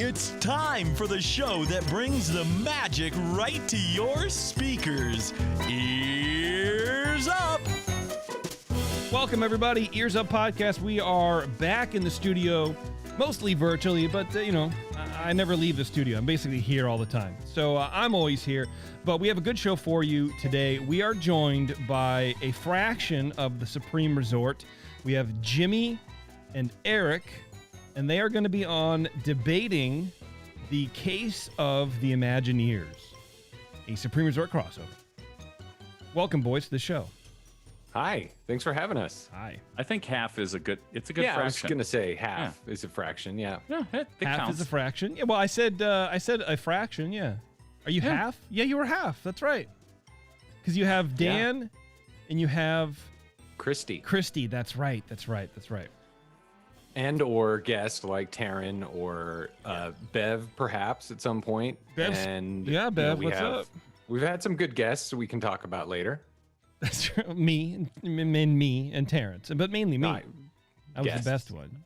It's time for the show that brings the magic right to your speakers. Ears Up! Welcome, everybody. Ears Up Podcast. We are back in the studio, mostly virtually, but, I never leave the studio. I'm basically here all the time. So I'm always here, but we have a good show for you today. We are joined by a fraction of the Supreme Resort. We have Jimmy and Eric, and they are going to be on debating the case of the Imagineers, a Supreme Resort crossover. Welcome, boys, to the show. Hi, thanks for having us. Hi. I think half is a good fraction. I was going to say half is a fraction, yeah. Yeah, it Half counts. is a fraction. Yeah, well, I said a fraction, yeah. Are you half? Yeah, you were half. That's right. Because you have Dan and you have Christy. That's right. And or guest like Taryn or Bev, perhaps, at some point. Bev's- And Bev, what's up? We've had some good guests we can talk about later. That's true. Me and Terrence, but mainly me. I was guests. the best one.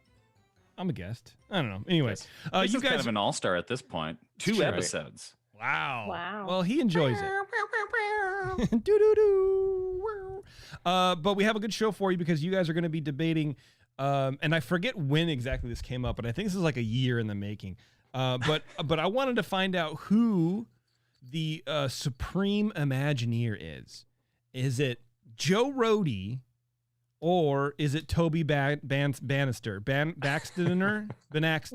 I'm a guest. I don't know. Anyway, This you is guys. kind of an all-star at this point. Two Right. episodes. Wow. Well, he enjoys it. Doo-doo-doo. But we have a good show for you because you guys are going to be debating, and I forget when exactly this came up, but I think this is like a year in the making. But I wanted to find out who the Supreme Imagineer is. Is it Joe Rohde or is it Toby Bannister? Baxter? Oh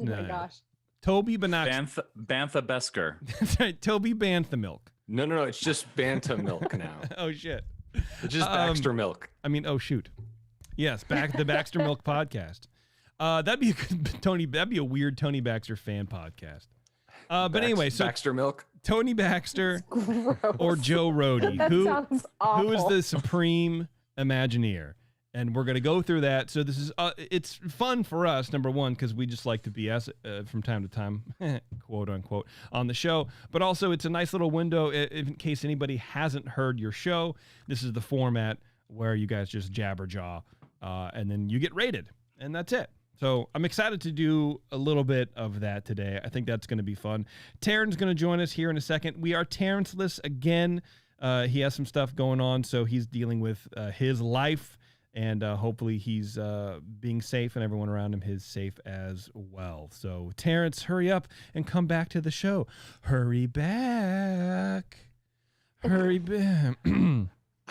my gosh. Toby Bannister. Bantha Besker. That's right, Toby Banthamilk. No, it's just Banta milk now. Oh, shit. It's just Baxter milk. I mean, oh, shoot. Yes, the Baxter Milk Podcast. That'd be a good that'd be a weird Tony Baxter fan podcast. But anyway, so Baxter milk. Tony Baxter or Joe Rohde. That sounds awful. Who is the Supreme Imagineer? And we're going to go through that. So this is it's fun for us, number one, because we just like to BS from time to time, quote unquote, on the show. But also it's a nice little window in case anybody hasn't heard your show. This is the format where you guys just jabber jaw and then you get rated. And that's it. So I'm excited to do a little bit of that today. I think that's going to be fun. Terrence's going to join us here in a second. We are Terrence-less again. He has some stuff going on, so he's dealing with his life, and hopefully he's being safe and everyone around him is safe as well. So Terrence, hurry up and come back to the show. Hurry back. Hurry back.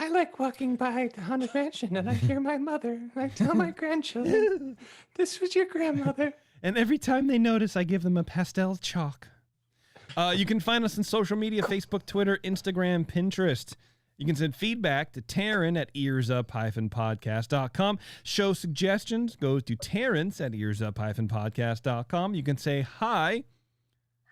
I like walking by the Haunted Mansion and I hear my mother. I tell my grandchildren, this was your grandmother. And every time they notice, I give them a pastel chalk. You can find us on social media, Facebook, Twitter, Instagram, Pinterest. You can send feedback to Taryn at earsup-podcast.com. Show suggestions goes to Terrence at earsup-podcast.com. You can say hi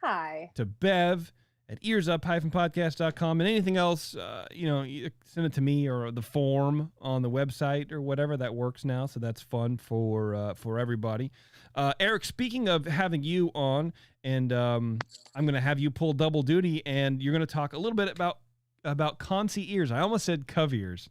to Bev at earsup-podcast.com, and anything else, you send it to me or the form on the website or whatever. That works now, so that's fun for everybody. Eric, speaking of having you on, and I'm going to have you pull double duty, and you're going to talk a little bit about concierge. I almost said coviers.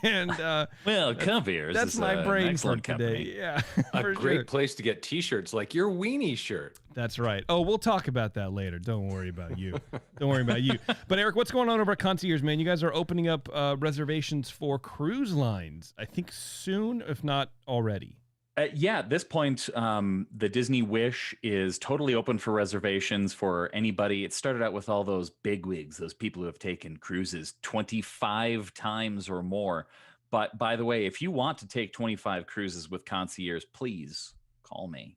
And Coviers. That's is my brain an for excellent today. company. Yeah, A for great sure. place to get t-shirts like your weenie shirt. That's right. Oh, we'll talk about that later. Don't worry about you. But Eric, what's going on over at Concierge, man? You guys are opening up reservations for cruise lines, I think soon, if not already. At this point, the Disney Wish is totally open for reservations for anybody. It started out with all those bigwigs, those people who have taken cruises 25 times or more. But by the way, if you want to take 25 cruises with Concierge, please call me.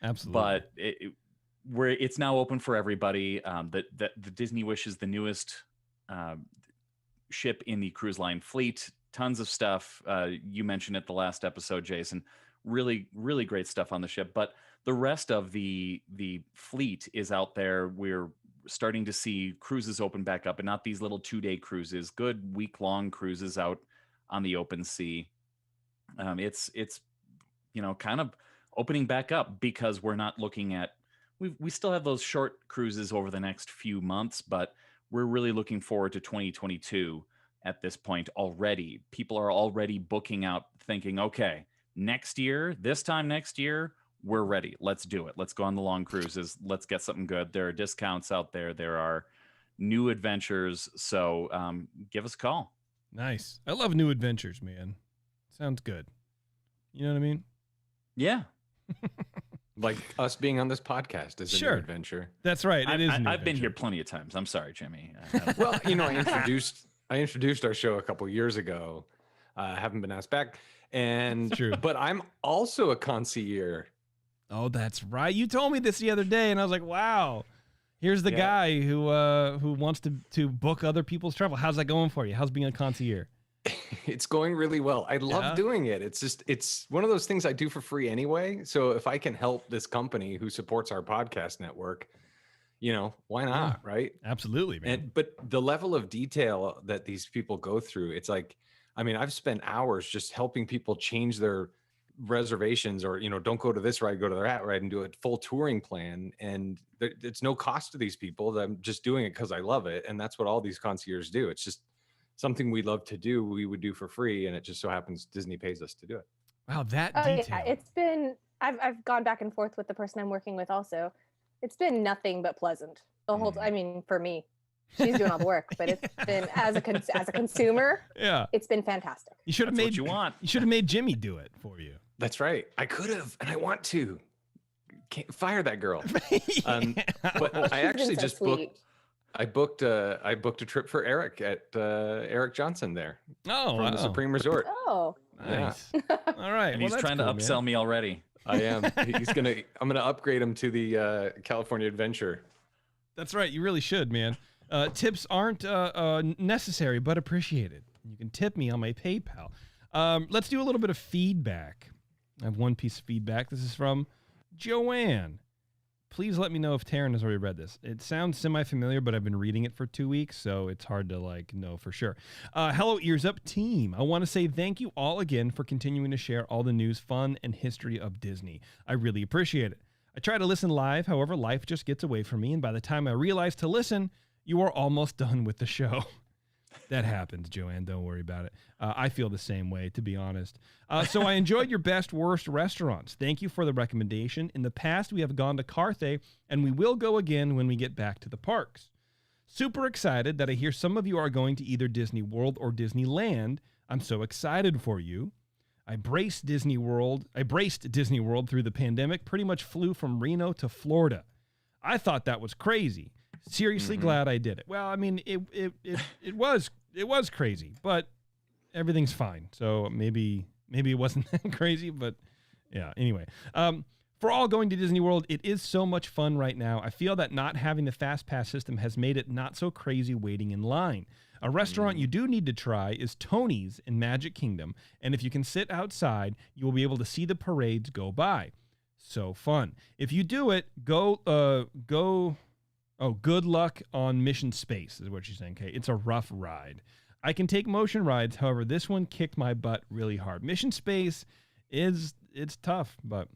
Absolutely. But it's now open for everybody. The Disney Wish is the newest ship in the cruise line fleet. Tons of stuff. You mentioned it the last episode, Jason. Really, really great stuff on the ship. But the rest of the fleet is out there. We're starting to see cruises open back up, and not these little 2-day cruises. Good week-long cruises out on the open sea. It's kind of opening back up because we're not looking at. We still have those short cruises over the next few months, but we're really looking forward to 2022. At this point already, people are already booking out thinking, okay, this time next year, we're ready. Let's do it. Let's go on the long cruises. Let's get something good. There are discounts out there. There are new adventures. So give us a call. Nice. I love new adventures, man. Sounds good. You know what I mean? Yeah. Like us being on this podcast is a Sure. new adventure. That's right. It is. a new I've been here adventure. plenty of times. I'm sorry, Jimmy. Well, I introduced our show a couple years ago. I haven't been asked back. And It's true. but I'm also a concierge. Oh, that's right. You told me this the other day, and I was like, wow. Here's the Yeah. guy who wants to book other people's travel. How's that going for you? How's being a concierge? It's going really well. I love Yeah? doing it. It's one of those things I do for free anyway. So if I can help this company who supports our podcast network, why not, right? Absolutely, man. But the level of detail that these people go through, it's like, I mean, I've spent hours just helping people change their reservations or, don't go to this ride, go to that ride and do a full touring plan. And it's no cost to these people. I'm just doing it because I love it. And that's what all these concierges do. It's just something we love to do. We would do for free. And it just so happens Disney pays us to do it. Wow, that Oh detail. yeah, it's been. I've gone back and forth with the person I'm working with. Also, it's been nothing but pleasant the whole. I mean, for me, she's doing all the work, but it's been as a consumer, Yeah. it's been fantastic. You should have That's made what you want. You should have made Jimmy do it for you. That's right. I could have, and I want to. Can't fire that girl. But Oh, I she's been actually so just sweet. I booked a trip for Eric at Eric Johnson there Oh, from the wow. Supreme Resort. Oh, Nice. All right. And well, he's that's trying cool, to man. upsell me already. I am. I'm gonna upgrade him to the California Adventure. That's right. You really should, man. Tips aren't necessary, but appreciated. You can tip me on my PayPal. Let's do a little bit of feedback. I have one piece of feedback. This is from Joanne. Please let me know if Taryn has already read this. It sounds semi-familiar, but I've been reading it for 2 weeks, so it's hard to know for sure. Hello, Ears Up team. I want to say thank you all again for continuing to share all the news, fun, and history of Disney. I really appreciate it. I try to listen live, however, life just gets away from me, and by the time I realize to listen, you are almost done with the show. That happens, Joanne. Don't worry about it. I feel the same way, to be honest. So I enjoyed your best, worst restaurants. Thank you for the recommendation. In the past, we have gone to Carthay, and we will go again when we get back to the parks. Super excited that I hear some of you are going to either Disney World or Disneyland. I'm so excited for you. I braced Disney World through the pandemic, pretty much flew from Reno to Florida. I thought that was crazy. Seriously glad I did it. Well, I mean, it was crazy, but everything's fine. So maybe it wasn't that crazy, but yeah. Anyway, for all going to Disney World, it is so much fun right now. I feel that not having the Fast Pass system has made it not so crazy waiting in line. A restaurant you do need to try is Tony's in Magic Kingdom, and if you can sit outside, you will be able to see the parades go by. So fun. If you do it, good luck on Mission Space is what she's saying. Okay, it's a rough ride. I can take motion rides, however, this one kicked my butt really hard. Mission Space it's tough, but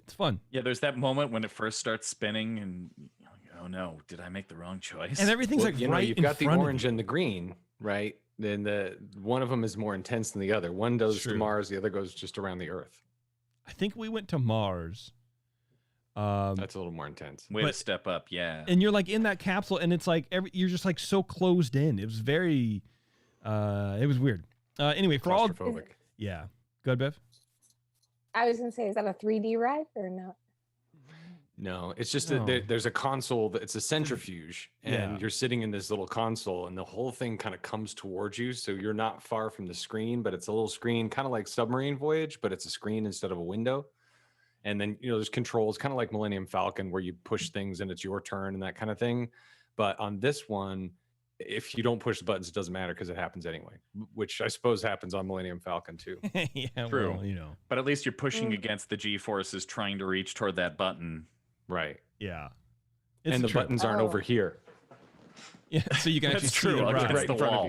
it's fun. Yeah, there's that moment when it first starts spinning and you're like, oh no, did I make the wrong choice? And everything's Well, like right you've in got the front of orange you. and the green, right? Then the one of them is more intense than the other. One goes True. to Mars, the other goes just around the Earth. I think we went to Mars. That's a little more intense. Way to but- step up, yeah. And you're like in that capsule, and it's like you're just like so closed in. It was very, it was weird. Anyway, for all, Claustrophobic. yeah, good, Bev. I was gonna say, is that a 3D ride or not? No, it's just No. there's a console. It's a centrifuge, and Yeah. you're sitting in this little console, and the whole thing kind of comes towards you. So you're not far from the screen, but it's a little screen, kind of like Submarine Voyage, but it's a screen instead of a window. And then there's controls, kind of like Millennium Falcon, where you push things and it's your turn and that kind of thing. But on this one, if you don't push the buttons, it doesn't matter because it happens anyway, which I suppose happens on Millennium Falcon too. Yeah, True. well, But at least you're pushing Mm. against the G-forces trying to reach toward that button. Right. yeah. And the true. buttons aren't Oh. over here. Yeah, so you can actually That's see true, the like ride. against right the in front of wall.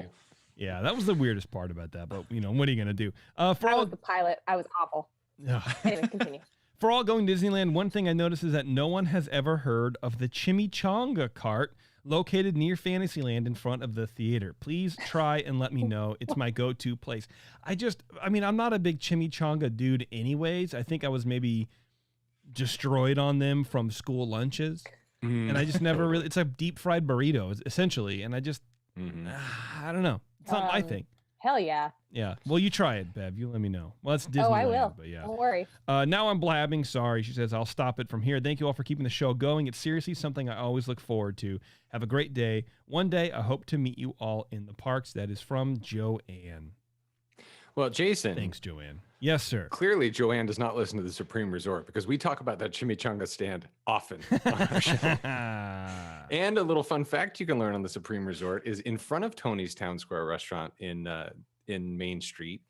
you. Yeah, that was the weirdest part about that. But what are you gonna do? For I all, was the pilot. I was awful. Anyway, continue. For all going to Disneyland, one thing I noticed is that no one has ever heard of the Chimichanga cart located near Fantasyland in front of the theater. Please try and let me know. It's my go-to place. I'm not a big chimichanga dude anyways. I think I was maybe destroyed on them from school lunches. And I just never really, it's a deep fried burrito essentially. And I just, I don't know. It's not my thing. Hell yeah. Yeah. Well, you try it, Bev. You let me know. Well, it's Disneyland. Oh, I will. But yeah. Don't worry. Now I'm blabbing. Sorry. She says, I'll stop it from here. Thank you all for keeping the show going. It's seriously something I always look forward to. Have a great day. One day, I hope to meet you all in the parks. That is from Joanne. Well, Jason. Thanks, Joanne. Yes, sir. Clearly, Joanne does not listen to the Supreme Resort because we talk about that chimichanga stand often on our show. And a little fun fact you can learn on the Supreme Resort is in front of Tony's Town Square restaurant in Main Street,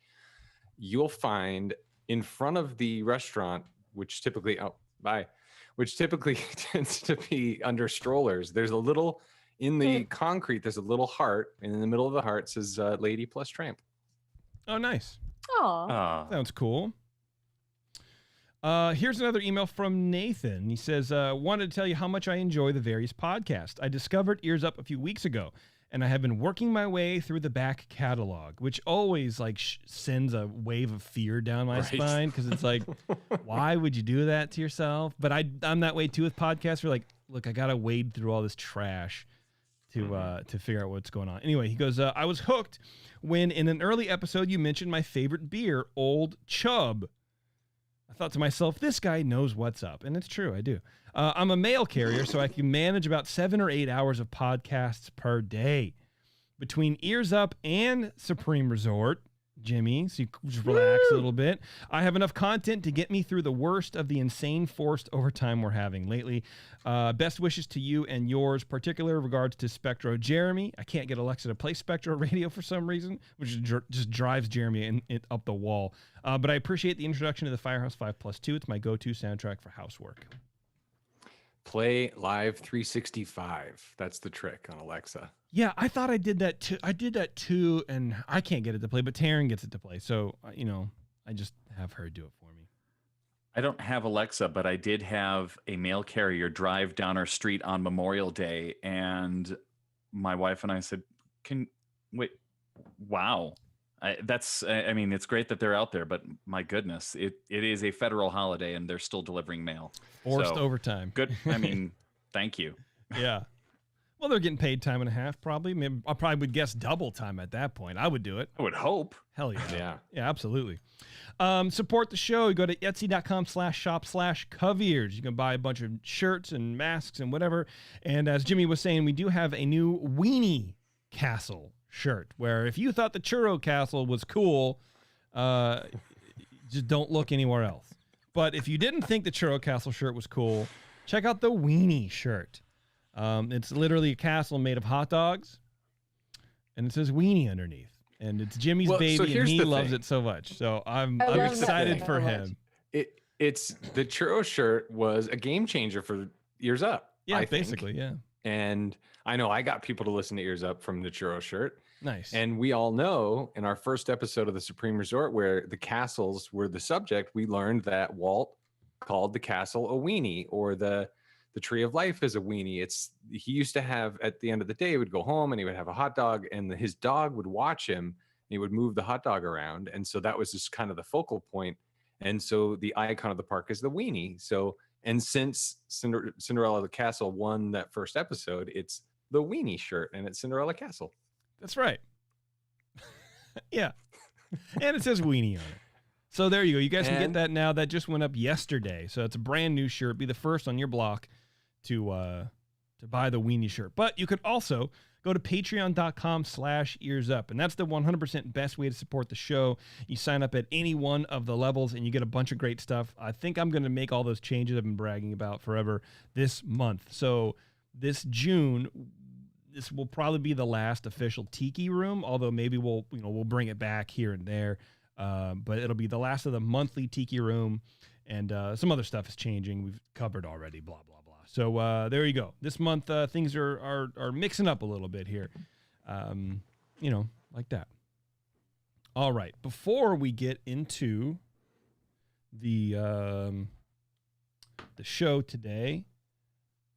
you'll find in front of the restaurant, which typically tends to be under strollers. There's a little in the concrete. There's a little heart, and in the middle of the heart says "Lady plus Tramp." Oh, nice. Aw. Sounds cool. Here's another email from Nathan. He says, wanted to tell you how much I enjoy the various podcasts. I discovered Ears Up a few weeks ago, and I have been working my way through the back catalog, which always like sends a wave of fear down my spine because it's like, why would you do that to yourself? But I'm that way too with podcasts. We're like, look, I got to wade through all this trash to figure out what's going on. Anyway, he goes, I was hooked when in an early episode you mentioned my favorite beer, Old Chub. I thought to myself, this guy knows what's up. And it's true, I do. I'm a mail carrier, so I can manage about 7 or 8 hours of podcasts per day. Between Ears Up and Supreme Resort, Jimmy, so you just relax a little bit, I have enough content to get me through the worst of the insane forced overtime we're having lately. Best wishes to you and yours, particular regards to Spectro Jeremy. I can't get Alexa to play Spectro Radio for some reason, which just drives Jeremy up the wall. But I appreciate the introduction to the Firehouse 5+2. It's my go-to soundtrack for housework. Play Live 365. That's the trick on Alexa. Yeah, I thought I did that too, and I can't get it to play, but Taryn gets it to play. So, I just have her do it for me. I don't have Alexa, but I did have a mail carrier drive down our street on Memorial Day, and my wife and I said, wow. It's great that they're out there, but my goodness, it is a federal holiday and they're still delivering mail. Forced overtime. Good. Thank you. Yeah. Well, they're getting paid time and a half, probably. Maybe I probably would guess double time at that point. I would do it. I would hope. Hell yeah. Yeah. Yeah, absolutely. Support the show. You go to etsy.com/shop/coveyears. You can buy a bunch of shirts and masks and whatever. And as Jimmy was saying, we do have a new Weenie Castle shirt where if you thought the Churro Castle was cool, just don't look anywhere else. But if you didn't think the Churro Castle shirt was cool, check out the Weenie shirt. It's literally a castle made of hot dogs, and it says Weenie underneath. And it's Jimmy's baby, and he loves it so much. So I'm excited for him. It's the Churro shirt was a game changer for Ears Up. Yeah, basically, yeah. And I know I got people to listen to Ears Up from the Churro shirt. Nice. And we all know in our first episode of the Supreme Resort, where the castles were the subject, we learned that Walt called the castle a weenie, or the Tree of Life is a weenie. He used to have, at the end of the day, he would go home and he would have a hot dog, and his dog would watch him and he would move the hot dog around. And so that was just kind of the focal point. And so the icon of the park is the weenie. So, and since Cinderella the Castle won that first episode, it's the weenie shirt and it's Cinderella Castle. That's right. Yeah. And it says weenie on it. So there you go. You guys can get that now. That just went up yesterday. So it's a brand new shirt. Be the first on your block to buy the weenie shirt. But you could also go to patreon.com/earsup. And that's the 100% best way to support the show. You sign up at any one of the levels and you get a bunch of great stuff. I think I'm going to make all those changes I've been bragging about forever this month. So this June, this will probably be the last official Tiki room, although maybe we'll bring it back here and there. But it'll be the last of the monthly Tiki room, and some other stuff is changing. We've covered already, blah, blah, blah. So there you go. This month, things are mixing up a little bit here, like that. All right. Before we get into the show today,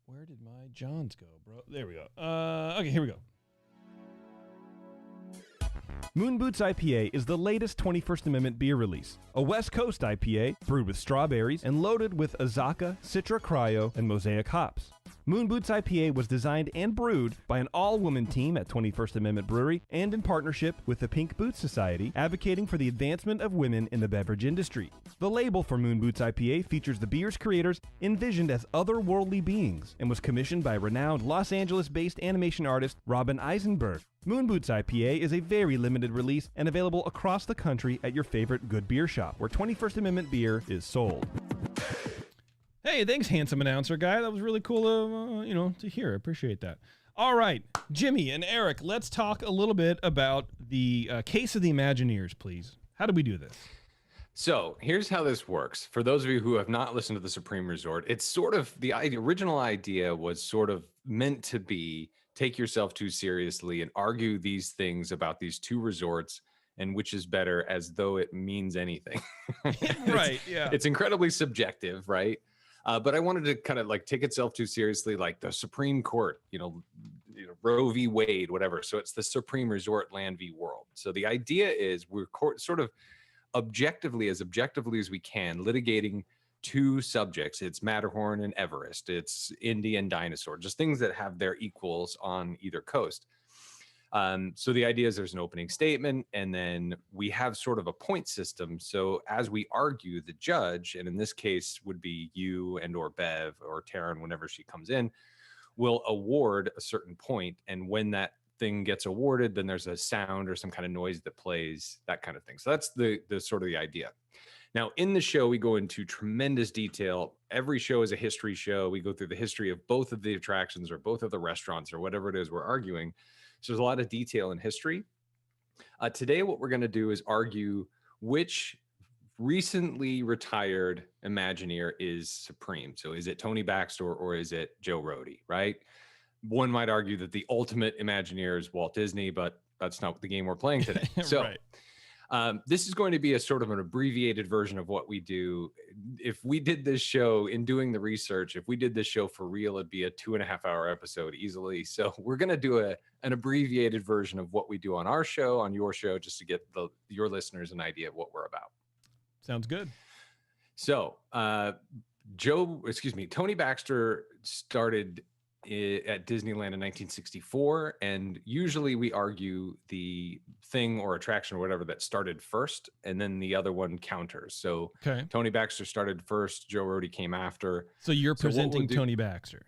where did my Johns go, bro? There we go. Okay, here we go. Moon Boots IPA is the latest 21st Amendment beer release. A West Coast IPA brewed with strawberries and loaded with Azacca, Citra Cryo, and Mosaic hops. Moon Boots IPA was designed and brewed by an all-woman team at 21st Amendment Brewery and in partnership with the Pink Boots Society, advocating for the advancement of women in the beverage industry. The label for Moon Boots IPA features the beer's creators envisioned as otherworldly beings and was commissioned by renowned Los Angeles-based animation artist Robin Eisenberg. Moon Boots IPA is a very limited release and available across the country at your favorite good beer shop, where 21st Amendment beer is sold. Hey, thanks, handsome announcer guy. That was really cool, to hear. I appreciate that. All right, Jimmy and Eric, let's talk a little bit about the case of the Imagineers, please. How do we do this? So here's how this works. For those of you who have not listened to the Supreme Resort, it's sort of the original idea was sort of meant to be take yourself too seriously and argue these things about these two resorts and which is better as though it means anything. Right, yeah. It's incredibly subjective, right? But I wanted to kind of like take itself too seriously, like the Supreme Court, Roe v. Wade, whatever. So it's the Supreme Resort Land v. World. So the idea is we're sort of objectively as we can, litigating two subjects. It's Matterhorn and Everest. It's Indy and Dinosaur, just things that have their equals on either coast. So the idea is there's an opening statement, and then we have sort of a point system. So as we argue, the judge, and in this case would be you and or Bev or Taryn, whenever she comes in, will award a certain point. And when that thing gets awarded, then there's a sound or some kind of noise that plays, that kind of thing. So that's the sort of the idea. Now, in the show, we go into tremendous detail. Every show is a history show. We go through the history of both of the attractions or both of the restaurants or whatever it is we're arguing. So there's a lot of detail in history. Today, what we're going to do is argue which recently retired Imagineer is supreme. So is it Tony Baxter or is it Joe Rohde, right? One might argue that the ultimate Imagineer is Walt Disney, but that's not the game we're playing today. So Right. This is going to be a sort of an abbreviated version of what we do. If we did this show in doing the research, if we did this show for real, it'd be a 2.5-hour episode easily. So we're going to do an abbreviated version of what we do on our show, on your show, just to get your listeners an idea of what we're about. Sounds good. So Tony Baxter started at Disneyland in 1964, and usually we argue the thing or attraction or whatever that started first, and then the other one counters. So Okay. Tony Baxter started first, Joe Rohde came after. So you're So what we'll presenting do- Tony Baxter.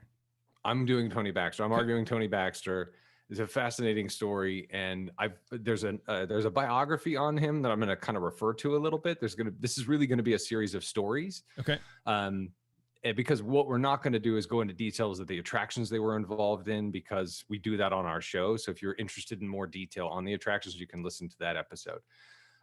I'm doing Tony Baxter. I'm Okay. arguing Tony Baxter. It's a fascinating story, and there's a biography on him that I'm going to kind of refer to a little bit. This is really going to be a series of stories. Okay. And because what we're not going to do is go into details of the attractions they were involved in, because we do that on our show. So if you're interested in more detail on the attractions, you can listen to that episode.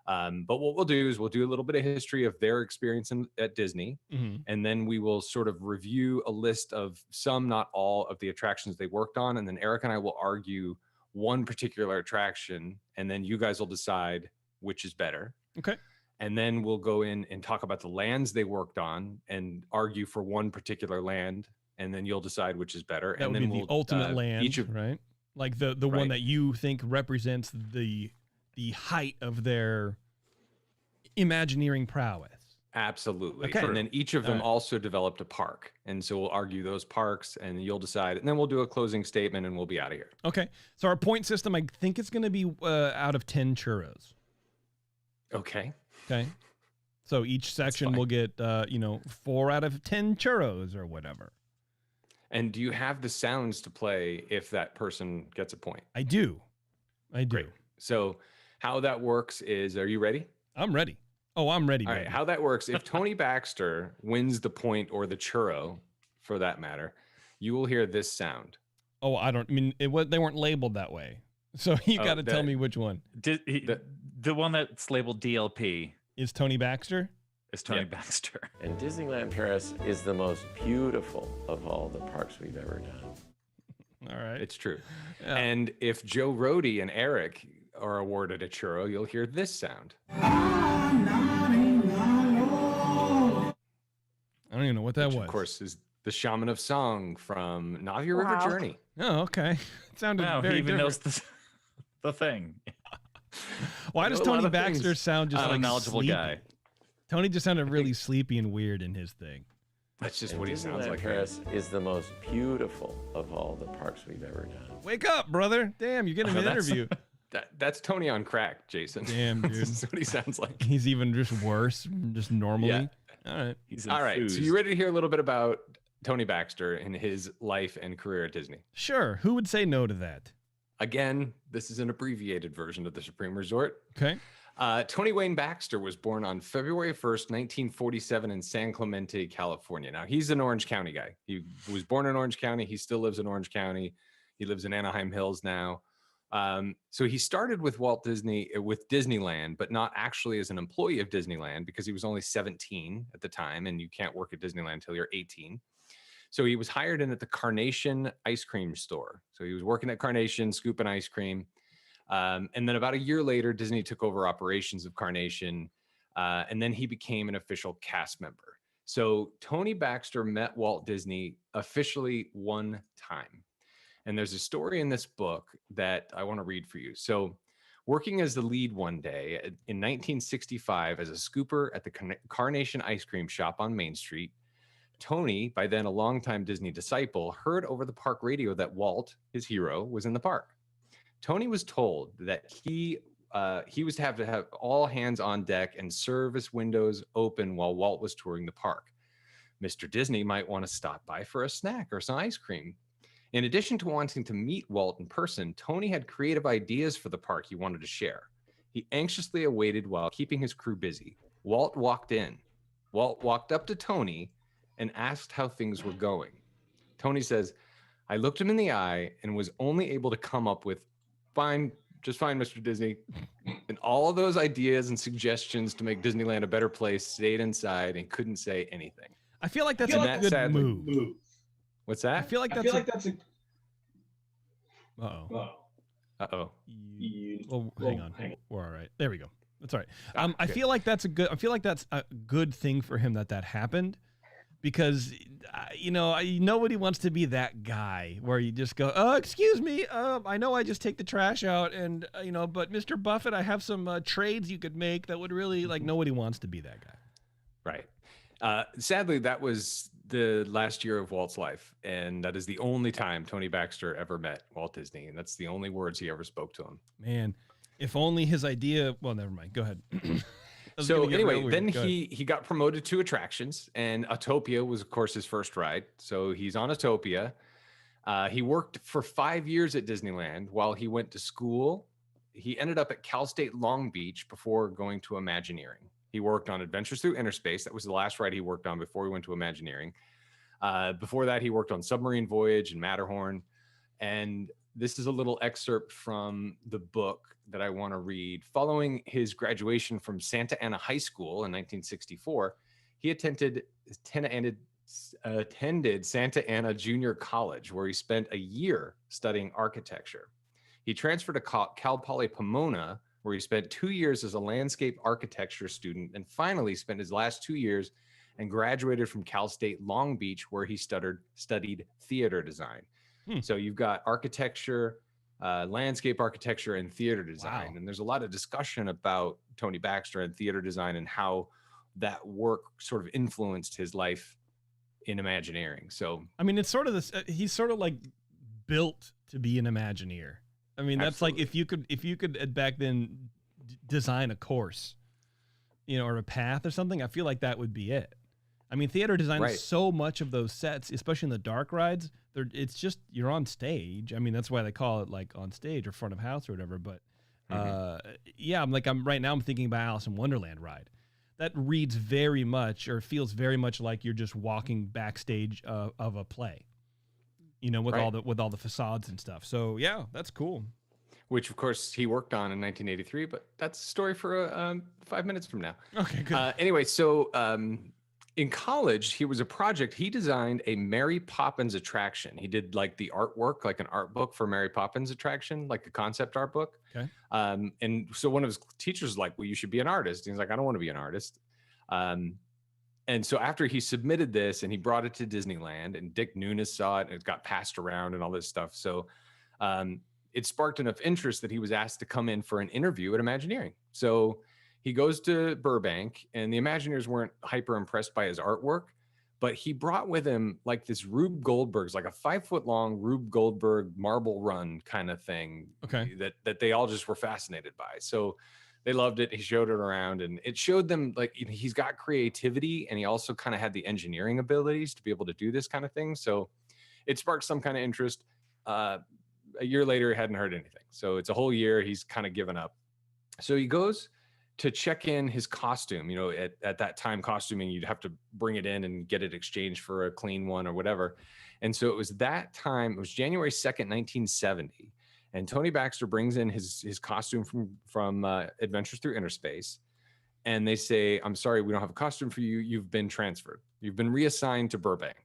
But what we'll do is we'll do a little bit of history of their experience at Disney. Mm-hmm. And then we will sort of review a list of some, not all, of the attractions they worked on. And then Eric and I will argue one particular attraction, and then you guys will decide which is better. Okay. And then we'll go in and talk about the lands they worked on and argue for one particular land. And then you'll decide which is better. That and would then be the we'll, ultimate land, of, right? Like the one Right. that you think represents the height of their Imagineering prowess. Absolutely. Okay. And then each of them Alright. also developed a park. And so we'll argue those parks, and you'll decide. And then we'll do a closing statement, and we'll be out of here. Okay. So our point system, I think it's going to be out of 10 churros. Okay. Okay. So each section fine. will get, 4 out of 10 churros or whatever. And do you have the sounds to play if that person gets a point? I do. Great. So how that works is, are you ready? I'm ready. Oh, I'm ready. All right. baby. How that works, if Tony Baxter wins the point, or the churro for that matter, you will hear this sound. Oh, they weren't labeled that way. So you Oh, got to tell that- me which one. The one that's labeled DLP Is Tony Baxter? is Tony Yeah. Baxter. And Disneyland Paris is the most beautiful of all the parks we've ever done. All right. It's true. Yeah. And if Joe Rohde and Eric are awarded a churro, you'll hear this sound. I don't even know what that Which, was. of course, is the Shaman of Song from Na'vi River Wow. Journey. Oh, okay. It sounded Wow, very he even different. knows the thing. Why I does know a lot Tony of Baxter things. sound just I'm a like knowledgeable sleepy? guy. Tony just sounded really sleepy and weird in his thing. That's just And what he sounds Disneyland like. Paris is the most beautiful of all the parks we've ever done. Wake up, brother! Damn, you're getting No, an that's- interview. That's Tony on crack, Jason. Damn, dude. This is what he sounds like. He's even just worse, just normally. Yeah. All right. He's All right. So enthused. you ready to hear a little bit about Tony Baxter and his life and career at Disney? Sure. Who would say no to that? Again, this is an abbreviated version of the Supreme Resort. Okay. Tony Wayne Baxter was born on February 1st, 1947 in San Clemente, California. Now, he's an Orange County guy. He was born in Orange County. He still lives in Orange County. He lives in Anaheim Hills now. So he started with with Disneyland, but not actually as an employee of Disneyland because he was only 17 at the time, and you can't work at Disneyland until you're 18. So he was hired in at the Carnation ice cream store. So he was working at Carnation, scooping ice cream. And then about a year later, Disney took over operations of Carnation, and then he became an official cast member. So Tony Baxter met Walt Disney officially one time. And there's a story in this book that I want to read for you. So working as the lead one day in 1965 as a scooper at the Carnation ice cream shop on Main Street, Tony, by then a longtime Disney disciple, heard over the park radio that Walt, his hero, was in the park. Tony was told that he was to have all hands on deck and service windows open while Walt was touring the park. Mr. Disney might want to stop by for a snack or some ice cream. In addition to wanting to meet Walt in person, Tony had creative ideas for the park he wanted to share. He anxiously awaited while keeping his crew busy. Walt walked in. Walt walked up to Tony and asked how things were going. Tony says, "I looked him in the eye and was only able to come up with, fine, just fine, Mr. Disney." And all of those ideas and suggestions to make Disneyland a better place stayed inside and couldn't say anything. I feel like that's And a that good sadly- move. What's I that? feel like that's a. Uh-oh. Uh-oh. Well, hang on. We're all right. There we go. That's all right. I good. feel like that's a good thing for him that happened, because nobody wants to be that guy where you just go, "Oh, excuse me, I know I just take the trash out, and but Mr. Buffett, I have some trades you could make that would really nobody wants to be that guy." Right. Sadly, that was the last year of Walt's life, and that is the only time Tony Baxter ever met Walt Disney, and that's the only words he ever spoke to him. Man, if only his idea. Well, never mind. Go ahead. So anyway, then he got promoted to attractions, and Autopia was, of course, his first ride. So he's on Autopia. He worked for 5 years at Disneyland while he went to school. He ended up at Cal State Long Beach before going to Imagineering. He worked on Adventures Through Inner Space. That was the last ride he worked on before he went to Imagineering. Before that, he worked on Submarine Voyage and Matterhorn. And this is a little excerpt from the book that I want to read. Following his graduation from Santa Ana High School in 1964, he attended Santa Ana Junior College, where he spent a year studying architecture. He transferred to Cal Poly Pomona, where he spent 2 years as a landscape architecture student, and finally spent his last 2 years and graduated from Cal State Long Beach, where he studied theater design. So you've got architecture, landscape architecture, and theater design. Wow. And there's a lot of discussion about Tony Baxter and theater design and how that work sort of influenced his life in Imagineering. So I mean, it's sort of this. He's sort of like built to be an Imagineer. I mean, that's Absolutely. like if you could back then design a course, or a path or something. I feel like that would be it. I mean, theater design Right. is so much of those sets, especially in the dark rides. It's just you're on stage. I mean, that's why they call it like on stage or front of house or whatever. But yeah, I'm thinking about Alice in Wonderland ride. That reads very much or feels very much like you're just walking backstage of a play. With Right. all the facades and stuff. So yeah, that's cool. which of course he worked on in 1983, but that's a story for 5 minutes from now. Okay, good. Anyway, so in college, he designed a Mary Poppins attraction. He did like the artwork, like an art book for Mary Poppins attraction, like a concept art book. Okay. And so one of his teachers was like, "Well, you should be an artist." And he's like, "I don't want to be an artist." And so after he submitted this and he brought it to Disneyland, and Dick Nunes saw it, and it got passed around and all this stuff. So it sparked enough interest that he was asked to come in for an interview at Imagineering. So he goes to Burbank, and the Imagineers weren't hyper impressed by his artwork, but he brought with him like this Rube Goldberg's, like a 5-foot long Rube Goldberg marble run kind of thing. Okay. That they all just were fascinated by. So they loved it. He showed it around, and it showed them like he's got creativity, and he also kind of had the engineering abilities to be able to do this kind of thing. So it sparked some kind of interest. A year later, he hadn't heard anything. So it's a whole year. He's kind of given up. So he goes to check in his costume. You know, at that time, costuming, you'd have to bring it in and get it exchanged for a clean one or whatever. And so it was that time, it was January 2nd, 1970. And Tony Baxter brings in his costume from Adventures Through Inner Space. And they say, I'm sorry, we don't have a costume for you. You've been transferred. You've been reassigned to Burbank.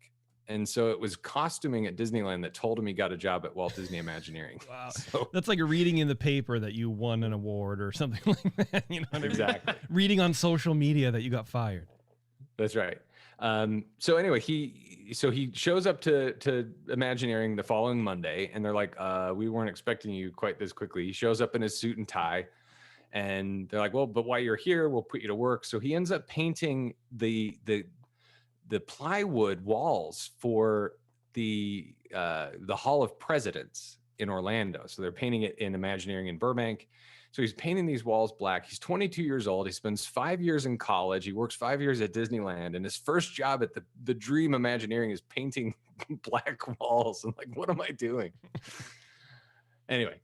And so it was costuming at Disneyland that told him he got a job at Walt Disney Imagineering. Wow. So, That's like reading in the paper that you won an award or something like that. You know what I mean? exactly. Reading on social media that you got fired. That's right. So anyway, he shows up to Imagineering the following Monday, and they're like, we weren't expecting you quite this quickly. He shows up in his suit and tie, and they're like, well, but while you're here, we'll put you to work. So he ends up painting the plywood walls for the Hall of Presidents in Orlando. So they're painting it in Imagineering in Burbank. So he's painting these walls black. He's 22 years old. He spends 5 years in college. He works 5 years at Disneyland. And his first job at the Dream Imagineering is painting black walls. I'm like, what am I doing? Anyway,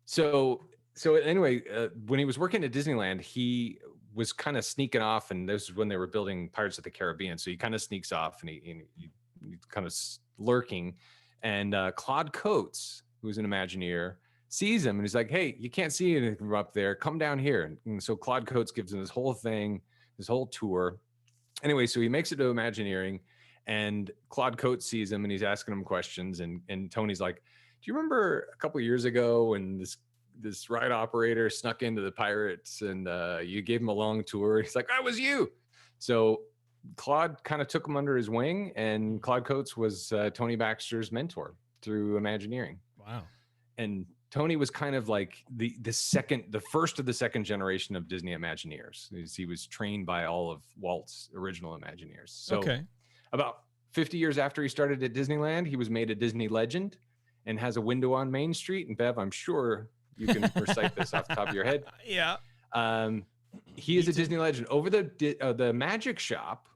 so anyway, when he was working at Disneyland, he was kind of sneaking off. And this is when they were building Pirates of the Caribbean. So he kind of sneaks off, and he's kind of lurking. And Claude Coates, who's an Imagineer, sees him, and he's like, hey, you can't see anything from up there. Come down here. And so Claude Coates gives him this whole thing, this whole tour. Anyway, so he makes it to Imagineering, and Claude Coates sees him, and he's asking him questions. And Tony's like, do you remember a couple of years ago when this ride operator snuck into the Pirates and you gave him a long tour? He's like, that was you. So Claude kind of took him under his wing, and Claude Coates was Tony Baxter's mentor through Imagineering. Wow. And Tony was kind of like the first of the second generation of Disney Imagineers. He was trained by all of Walt's original Imagineers. So Okay. about 50 years after he started at Disneyland, he was made a Disney legend and has a window on Main Street. And Bev, I'm sure you can recite this off the top of your head. Yeah. He is a Disney legend. Over the magic shop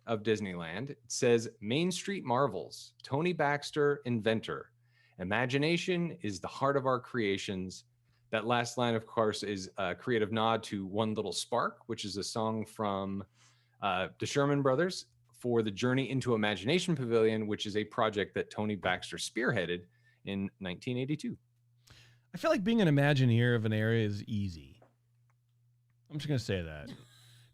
of Disneyland, it says Main Street Marvels, Tony Baxter, inventor. Imagination is the heart of our creations. That last line, of course, is a creative nod to One Little Spark, which is a song from the Sherman Brothers for the Journey into Imagination Pavilion, which is a project that Tony Baxter spearheaded in 1982. I feel like being an Imagineer of an area is easy. I'm just going to say that.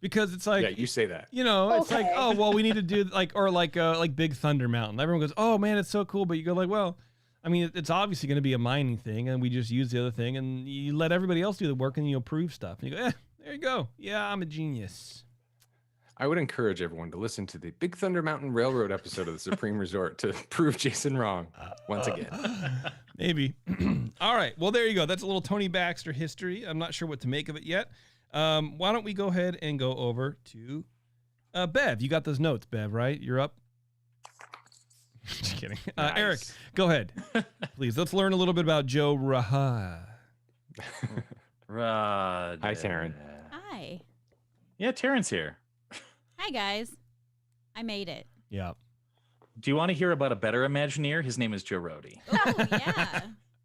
Because it's like, Yeah, you say that. you know, it's like, Okay. oh, well, we need to do like Big Thunder Mountain. Everyone goes, oh man, it's so cool. But you go like, well, I mean, it's obviously going to be a mining thing, and we just use the other thing, and you let everybody else do the work, and you approve stuff. And you go, there you go. Yeah, I'm a genius. I would encourage everyone to listen to the Big Thunder Mountain Railroad episode of the Supreme Resort to prove Jason wrong once again. Maybe. All right. Well, there you go. That's a little Tony Baxter history. I'm not sure what to make of it yet. Why don't we go ahead and go over to Bev? You got those notes, Bev, right? You're up. Just kidding. Nice. Eric, go ahead. Please, let's learn a little bit about Joe Raha. Hi, Taryn. Hi. Yeah, Taryn's here. Hi, guys. I made it. Yeah. Do you want to hear about a better Imagineer? His name is Joe Rohde. Oh, yeah.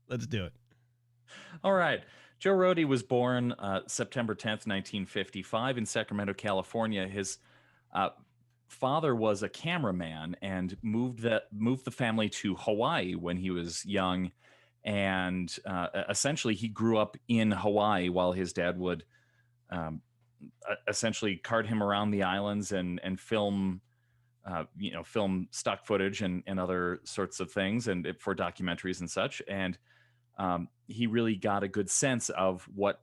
Let's do it. All right. Joe Rohde was born September 10th, 1955 in Sacramento, California. His father was a cameraman and moved the family to Hawaii when he was young. And essentially he grew up in Hawaii while his dad would essentially cart him around the islands and film film stock footage and other sorts of things and for documentaries and such. And he really got a good sense of what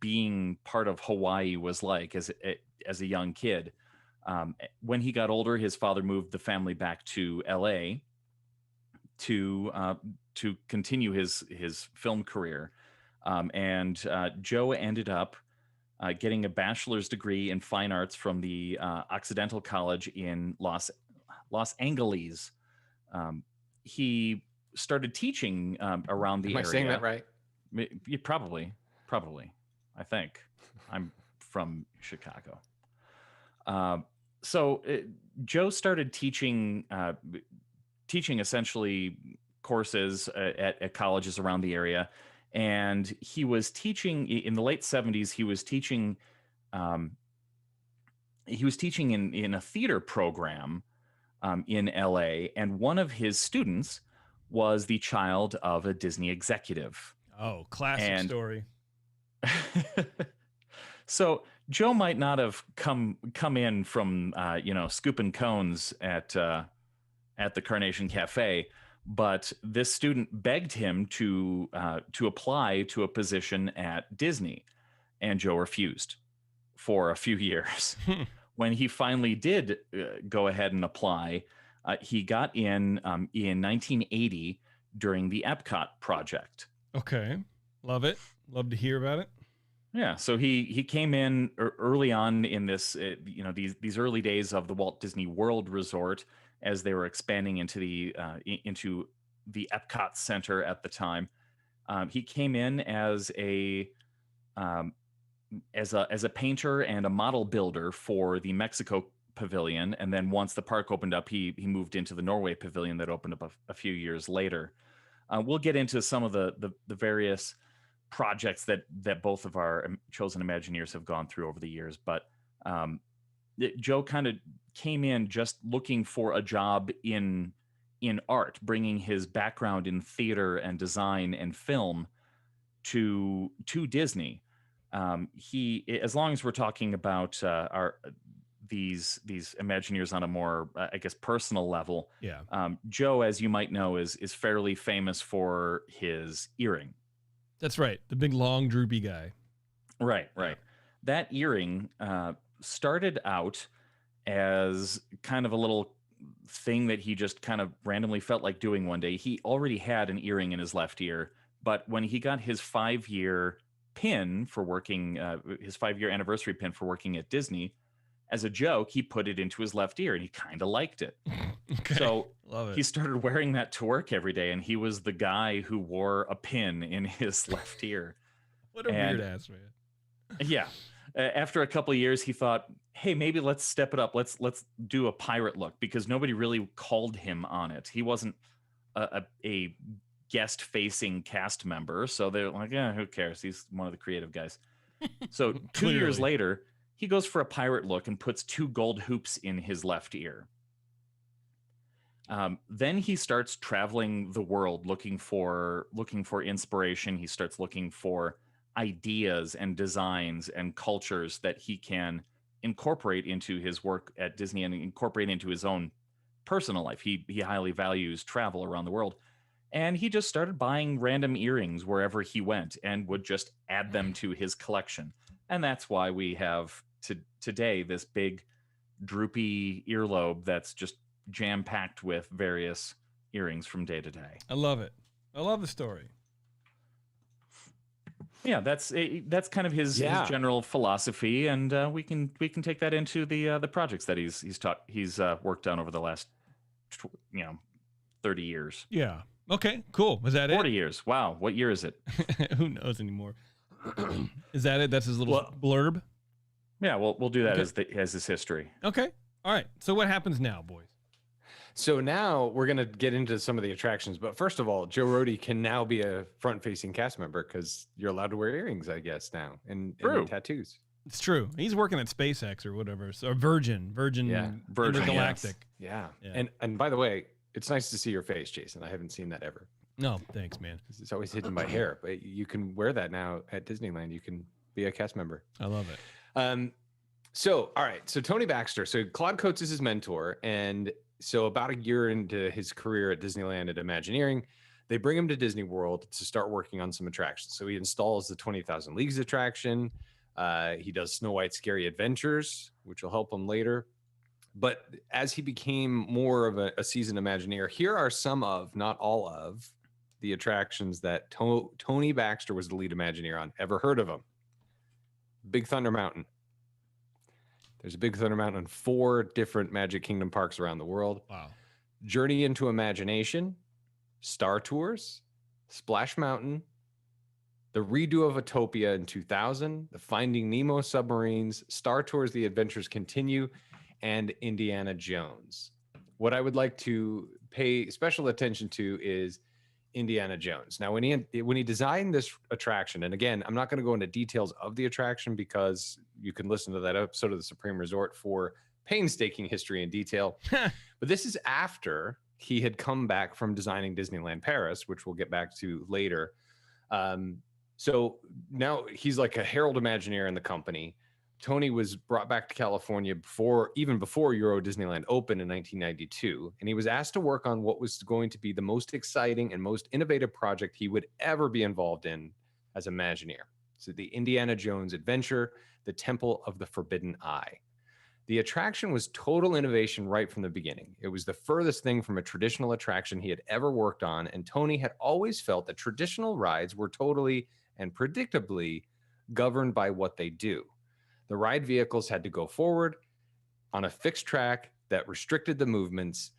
being part of Hawaii was like as a young kid. When he got older, his father moved the family back to LA to continue his film career, and Joe ended up getting a bachelor's degree in fine arts from the Occidental College in Los Angeles. He started teaching around the Am I area. saying that right? You probably. I think I'm from Chicago. So Joe started teaching essentially courses at colleges around the area, and he was teaching in the late 70s. He was teaching in a theater program in LA, and one of his students was the child of a Disney executive. Oh, classic story. So Joe might not have come in from scooping cones at the Carnation Cafe, but this student begged him to apply to a position at Disney, and Joe refused for a few years. When he finally did go ahead and apply, he got in 1980 during the Epcot project. Okay, love it. Love to hear about it. Yeah, so he came in early on in this, these early days of the Walt Disney World Resort, as they were expanding into the Epcot Center at the time. He came in as a painter and a model builder for the Mexico Pavilion, and then once the park opened up, he moved into the Norway Pavilion that opened up a few years later. We'll get into some of the various projects that both of our chosen Imagineers have gone through over the years, but Joe kind of came in just looking for a job in art, bringing his background in theater and design and film to Disney. He, as long as we're talking about these Imagineers on a more, I guess, personal level, Yeah. Joe, as you might know, is fairly famous for his earring. That's right. The big, long, droopy guy. Right. That earring started out as kind of a little thing that he just kind of randomly felt like doing one day. He already had an earring in his left ear, but when he got his 5-year pin for working, his 5-year anniversary pin for working at Disney, as a joke, he put it into his left ear and he kind of liked it. Okay. So Love it. he started wearing that to work every day, and he was the guy who wore a pin in his left ear. What a weird ass, man. Yeah. After a couple of years, he thought, hey, maybe let's step it up. Let's do a pirate look, because nobody really called him on it. He wasn't a guest-facing cast member, so they're like, yeah, who cares? He's one of the creative guys. So 2 years later, he goes for a pirate look and puts 2 gold hoops in his left ear. Then he starts traveling the world looking for inspiration. He starts looking for ideas and designs and cultures that he can incorporate into his work at Disney and incorporate into his own personal life. He highly values travel around the world, and he just started buying random earrings wherever he went and would just add them to his collection. And that's why we have today this big droopy earlobe that's just jam-packed with various earrings from day to day. I love it. I love the story. Yeah, that's kind of his general philosophy, and we can take that into the projects that he's worked on over the last 30 years. Yeah. Okay. Cool. Was that 40 years. Wow. What year is it? Who knows anymore? Is that it? That's his little blurb. Yeah. We'll do that as his history. Okay. All right. So what happens now, boys? So now we're going to get into some of the attractions. But first of all, Joe Rohde can now be a front-facing cast member because you're allowed to wear earrings, I guess, now, and tattoos. It's true. He's working at SpaceX or whatever. So Virgin Intergalactic. Yeah. And by the way, it's nice to see your face, Jason. I haven't seen that ever. No, thanks, man. It's always hidden by hair, but you can wear that now at Disneyland. You can be a cast member. I love it. So, all right. So Tony Baxter. So Claude Coates is his mentor, and so about a year into his career at Disneyland at Imagineering, they bring him to Disney World to start working on some attractions. So he installs the 20,000 Leagues attraction. He does Snow White's Scary Adventures, which will help him later. But as he became more of a seasoned Imagineer, here are some of, not all of, the attractions that Tony Baxter was the lead Imagineer on. Ever heard of them? Big Thunder Mountain. There's a Big Thunder Mountain in 4 different Magic Kingdom parks around the world. Wow. Journey into Imagination, Star Tours, Splash Mountain, the redo of Autopia in 2000, the Finding Nemo submarines, Star Tours The Adventures Continue, and Indiana Jones. What I would like to pay special attention to is Indiana Jones. Now, when he designed this attraction, and again, I'm not going to go into details of the attraction because you can listen to that episode of the Supreme Resort for painstaking history and detail. But this is after he had come back from designing Disneyland Paris, which we'll get back to later. So now he's like a herald Imagineer in the company. Tony was brought back to California even before Euro Disneyland opened in 1992, and he was asked to work on what was going to be the most exciting and most innovative project he would ever be involved in as Imagineer. So the Indiana Jones Adventure, the Temple of the Forbidden Eye. The attraction was total innovation right from the beginning. It was the furthest thing from a traditional attraction he had ever worked on, and Tony had always felt that traditional rides were totally and predictably governed by what they do. The ride vehicles had to go forward on a fixed track that restricted the movements.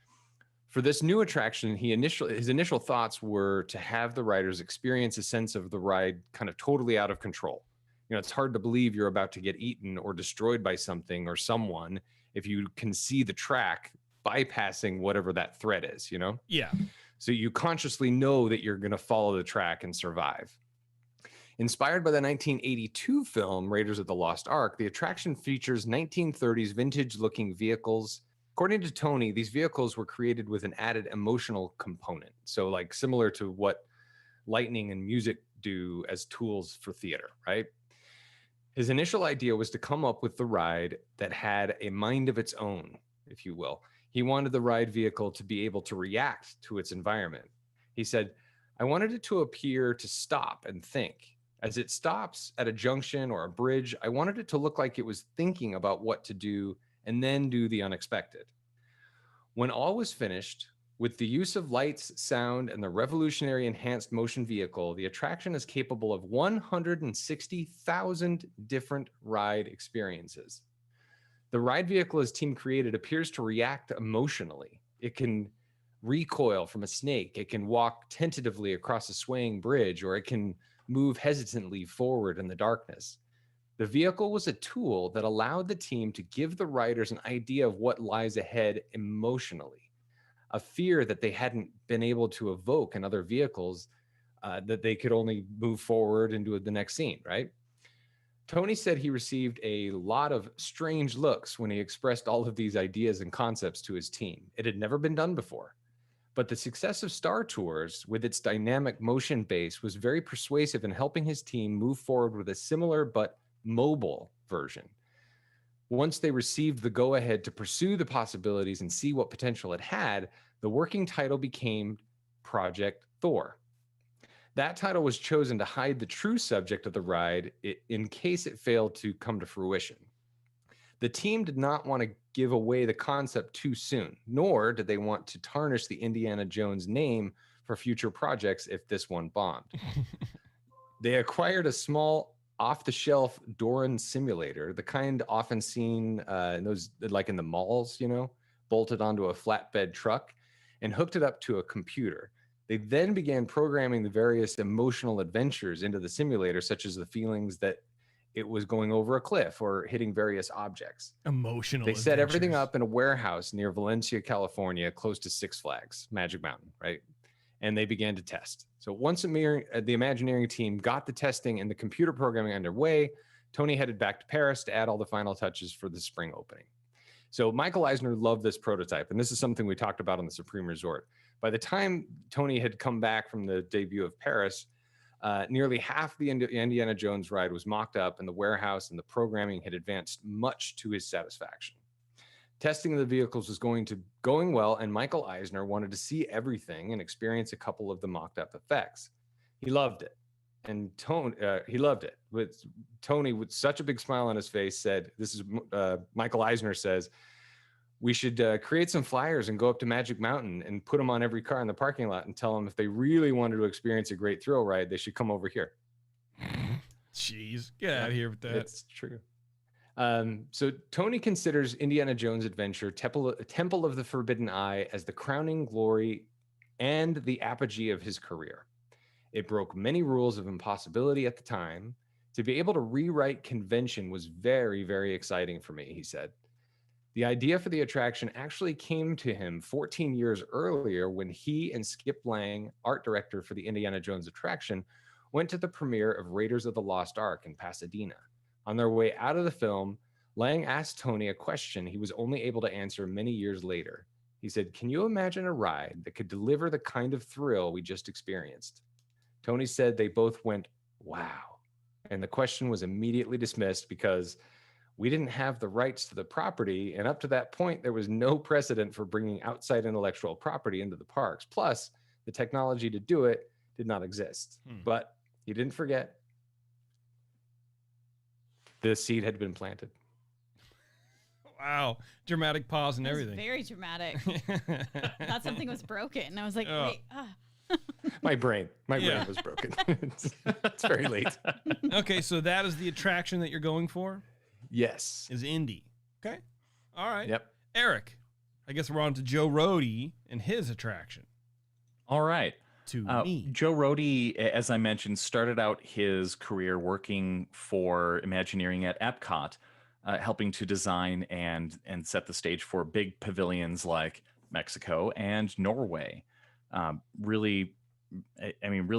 For this new attraction, his initial thoughts were to have the riders experience a sense of the ride kind of totally out of control. You know, it's hard to believe you're about to get eaten or destroyed by something or someone if you can see the track bypassing whatever that threat is, you know? Yeah. So you consciously know that you're going to follow the track and survive. Inspired by the 1982 film Raiders of the Lost Ark, the attraction features 1930s vintage-looking vehicles. According to Tony, these vehicles were created with an added emotional component. So like similar to what lighting and music do as tools for theater, right? His initial idea was to come up with the ride that had a mind of its own, if you will. He wanted the ride vehicle to be able to react to its environment. He said, I wanted it to appear to stop and think. As it stops at a junction or a bridge, I wanted it to look like it was thinking about what to do and then do the unexpected. When all was finished, with the use of lights, sound, and the revolutionary enhanced motion vehicle, the attraction is capable of 160,000 different ride experiences. The ride vehicle his team created appears to react emotionally. It can recoil from a snake. It can walk tentatively across a swaying bridge, or it can move hesitantly forward in the darkness. The vehicle was a tool that allowed the team to give the riders an idea of what lies ahead emotionally, a fear that they hadn't been able to evoke in other vehicles, that they could only move forward and do the next scene, right? Tony said he received a lot of strange looks when he expressed all of these ideas and concepts to his team. It had never been done before. But the success of Star Tours, with its dynamic motion base, was very persuasive in helping his team move forward with a similar but mobile version. Once they received the go-ahead to pursue the possibilities and see what potential it had, the working title became Project Thor. That title was chosen to hide the true subject of the ride in case it failed to come to fruition. The team did not want to give away the concept too soon, nor did they want to tarnish the Indiana Jones name for future projects if this one bombed. They acquired a small off-the-shelf Doran simulator, the kind often seen in those, like in the malls, you know, bolted onto a flatbed truck, and hooked it up to a computer. They then began programming the various emotional adventures into the simulator, such as the feelings that it was going over a cliff or hitting various objects. Emotional. They set everything adventures. up in a warehouse near Valencia, California, close to Six Flags, Magic Mountain, right? And they began to test. So once the Imagineering team got the testing and the computer programming underway, Tony headed back to Paris to add all the final touches for the spring opening. So Michael Eisner loved this prototype, and this is something we talked about on the Supreme Resort. By the time Tony had come back from the debut of Paris, nearly half the Indiana Jones ride was mocked up, and the warehouse and the programming had advanced much to his satisfaction. Testing of the vehicles was going well, and Michael Eisner wanted to see everything and experience a couple of the mocked up effects. He loved it. And he loved it. With Tony, with such a big smile on his face, said, this is Michael Eisner says, we should create some flyers and go up to Magic Mountain and put them on every car in the parking lot and tell them if they really wanted to experience a great thrill ride, they should come over here. Jeez, get out of here with that. It's true. So Tony considers Indiana Jones' Adventure Temple of the Forbidden Eye as the crowning glory and the apogee of his career. It broke many rules of impossibility at the time. To be able to rewrite convention was very, very exciting for me, he said. The idea for the attraction actually came to him 14 years earlier when he and Skip Lang, art director for the Indiana Jones attraction, went to the premiere of Raiders of the Lost Ark in Pasadena. On their way out of the film, Lang asked Tony a question he was only able to answer many years later. He said, "Can you imagine a ride that could deliver the kind of thrill we just experienced?" Tony said they both went, "Wow." And the question was immediately dismissed because we didn't have the rights to the property. And up to that point, there was no precedent for bringing outside intellectual property into the parks. Plus, the technology to do it did not exist. But he didn't forget. The seed had been planted. Wow. Dramatic pause and That was everything. very dramatic. I thought something was broken. I was like, Oh. wait. My brain Yeah. was broken. It's very late. Okay, so that is the attraction that you're going for? Yes. Is Indy. Okay. All right. Yep. Eric, I guess we're on to Joe Rohde and his attraction. All right. To me. Joe Rohde, as I mentioned, started out his career working for Imagineering at Epcot, helping to design and set the stage for big pavilions like Mexico and Norway. Really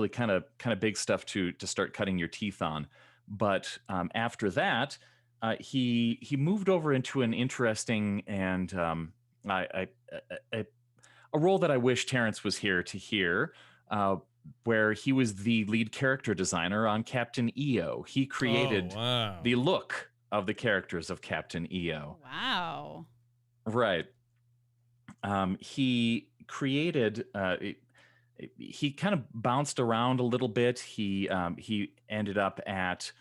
kind of big stuff to start cutting your teeth on. But after that, he moved over into an interesting and a role that I wish Terrence was here to hear. Where he was the lead character designer on Captain EO. He created the look of the characters of Captain EO. Wow. Right. He created. He kind of bounced around a little bit. He ended up at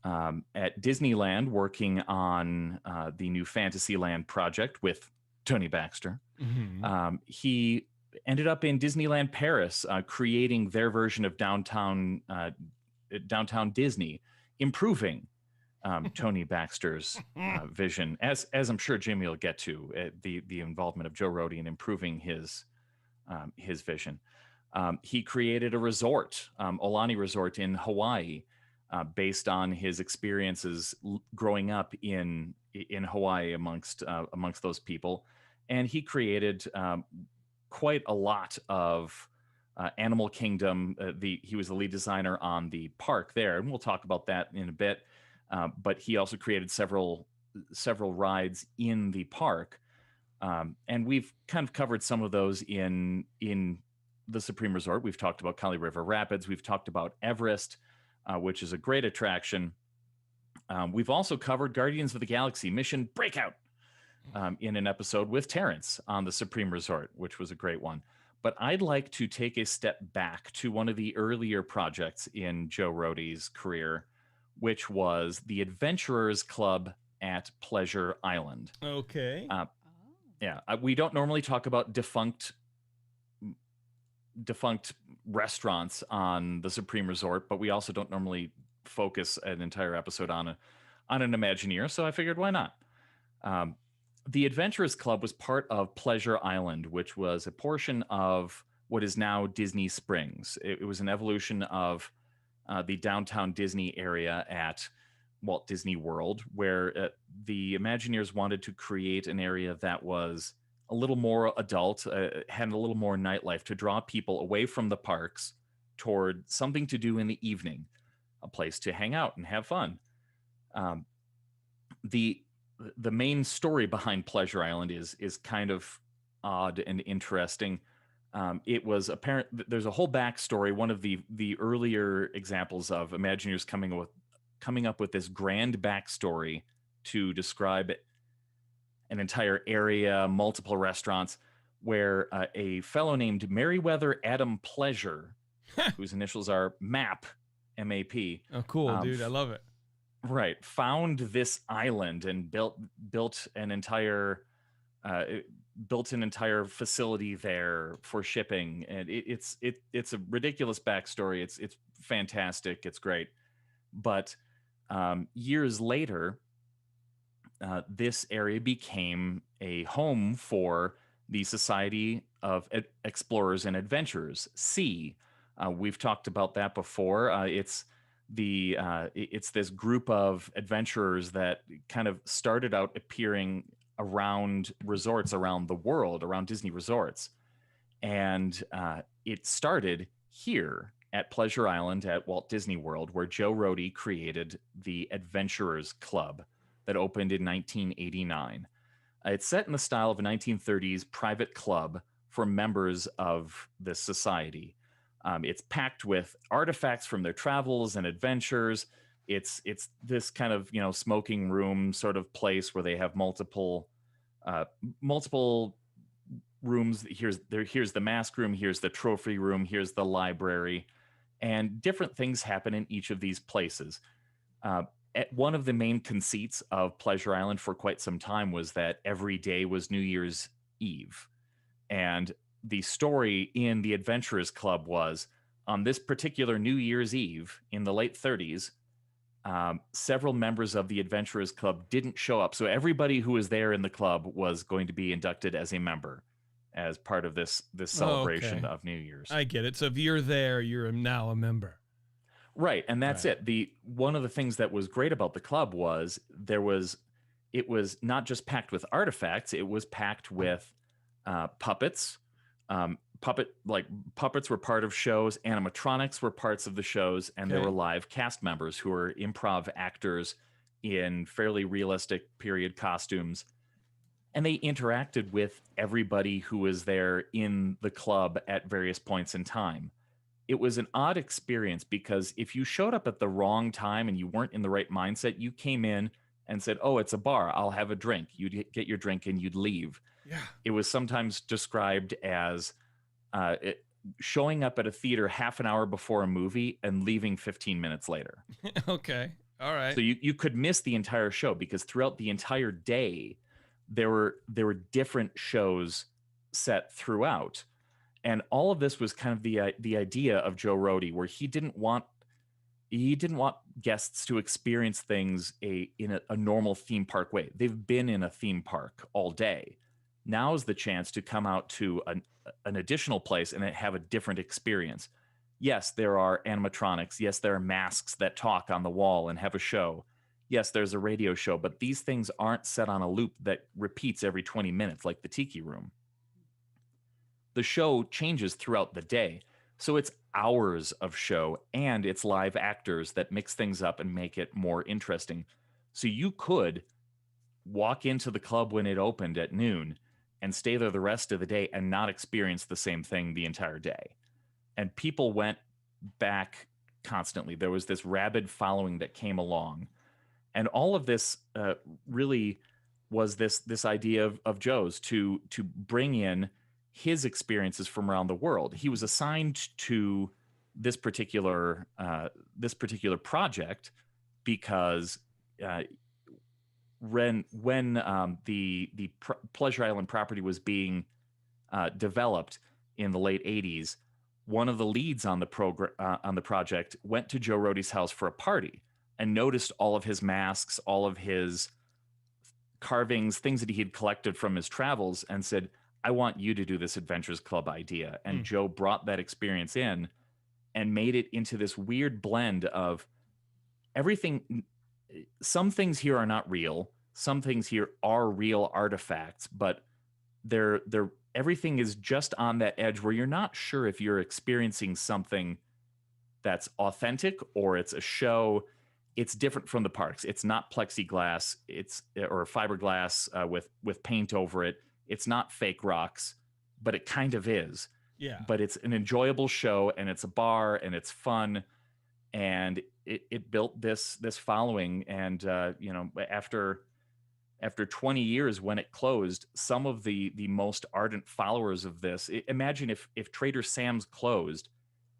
Disneyland working on the new Fantasyland project with Tony Baxter. Mhm. He ended up in Disneyland Paris, creating their version of downtown Disney, improving Tony Baxter's vision, as I'm sure Jimmy will get to, the involvement of Joe Rohde in improving his vision. He created a resort, Aulani Resort in Hawaii, based on his experiences growing up in Hawaii amongst those people, and he created quite a lot of Animal Kingdom. He was the lead designer on the park there, and we'll talk about that in a bit. But he also created several rides in the park, and we've kind of covered some of those in the Supreme Resort. We've talked about Kali River Rapids. We've talked about Everest, which is a great attraction. We've also covered Guardians of the Galaxy Mission Breakout in an episode with Terrence on the Supreme Resort, which was a great one. But I'd like to take a step back to one of the earlier projects in Joe Rohde's career, which was the Adventurers Club at Pleasure Island. Okay. Yeah, we don't normally talk about defunct restaurants on the Supreme Resort, but we also don't normally focus an entire episode on an Imagineer, so I figured why not? The Adventurers Club was part of Pleasure Island, which was a portion of what is now Disney Springs. It was an evolution of the downtown Disney area at Walt Disney World, where the Imagineers wanted to create an area that was a little more adult, had a little more nightlife to draw people away from the parks toward something to do in the evening, a place to hang out and have fun. The main story behind Pleasure Island is kind of odd and interesting. It was apparent there's a whole backstory. One of the earlier examples of Imagineers coming up with this grand backstory to describe an entire area, multiple restaurants, where a fellow named Meriwether Adam Pleasure, whose initials are MAP, M-A-P. Oh, cool, dude. I love it. Right. Found this island and built an entire built an entire facility there for shipping, and it's a ridiculous backstory. It's fantastic. It's great, but years later, this area became a home for the Society of Explorers and Adventurers, SEA. We've talked about that before. It's this group of adventurers that kind of started out appearing around resorts around the world, around Disney resorts, and it started here at Pleasure Island at Walt Disney World, where Joe Rohde created the Adventurers Club that opened in 1989. It's set in the style of a 1930s private club for members of this society. It's packed with artifacts from their travels and adventures. It's this kind of smoking room sort of place where they have multiple rooms. Here's the mask room. Here's the trophy room. Here's the library, and different things happen in each of these places. One of the main conceits of Pleasure Island for quite some time was that every day was New Year's Eve. And the story in the Adventurers Club was, on this particular New Year's Eve in the late 30s, several members of the Adventurers Club didn't show up. So everybody who was there in the club was going to be inducted as a member as part of this celebration of New Year's. I get it. So if you're there, you're now a member. Right, and that's it. One of the things that was great about the club was it was not just packed with artifacts, it was packed with puppets. Puppets were part of shows, animatronics were parts of the shows, and there were live cast members who were improv actors in fairly realistic period costumes. And they interacted with everybody who was there in the club at various points in time. It was an odd experience because if you showed up at the wrong time and you weren't in the right mindset, you came in and said, "Oh, it's a bar. I'll have a drink." You'd get your drink and you'd leave. Yeah. It was sometimes described as showing up at a theater half an hour before a movie and leaving 15 minutes later. Okay. All right. So you could miss the entire show because throughout the entire day, there were different shows set throughout. And all of this was kind of the idea of Joe Rohde, where he didn't want guests to experience things in a normal theme park way. They've been in a theme park all day. Now's the chance to come out to an additional place and have a different experience. Yes, there are animatronics. Yes, there are masks that talk on the wall and have a show. Yes, there's a radio show, but these things aren't set on a loop that repeats every 20 minutes like the Tiki Room. The show changes throughout the day, so it's hours of show and it's live actors that mix things up and make it more interesting. So you could walk into the club when it opened at noon and stay there the rest of the day and not experience the same thing the entire day. And people went back constantly. There was this rabid following that came along. And all of this really was this idea of Joe's to bring in his experiences from around the world. He was assigned to this particular project because when the Pleasure Island property was being developed in the late 80s, one of the leads on the project went to Joe Rohde's house for a party and noticed all of his masks, all of his carvings, things that he had collected from his travels, and said, "I want you to do this Adventurers Club idea." And Joe brought that experience in and made it into this weird blend of everything. Some things here are not real. Some things here are real artifacts, but everything is just on that edge where you're not sure if you're experiencing something that's authentic or it's a show. It's different from the parks. It's not plexiglass, or fiberglass with paint over it. It's not fake rocks, but it kind of is. Yeah. But it's an enjoyable show, and it's a bar, and it's fun, and it built this following. And after 20 years, when it closed, some of the most ardent followers of this. Imagine if Trader Sam's closed,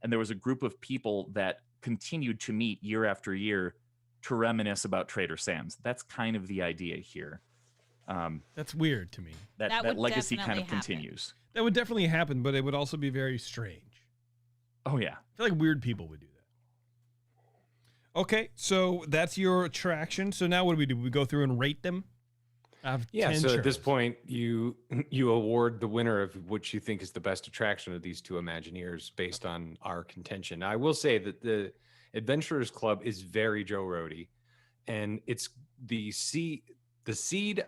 and there was a group of people that continued to meet year after year to reminisce about Trader Sam's. That's kind of the idea here. That's weird to me. That That would legacy kind definitely of happen. continues. That would definitely happen, but it would also be very strange. Oh yeah. I feel like weird people would do that. Okay, so that's your attraction. So now what do? We go through and rate them? I have Yeah. 10 So at this churros. point, you award the winner of which you think is the best attraction of these two Imagineers based on our contention. I will say that the Adventurers Club is very Joe Rohde, and it's the seed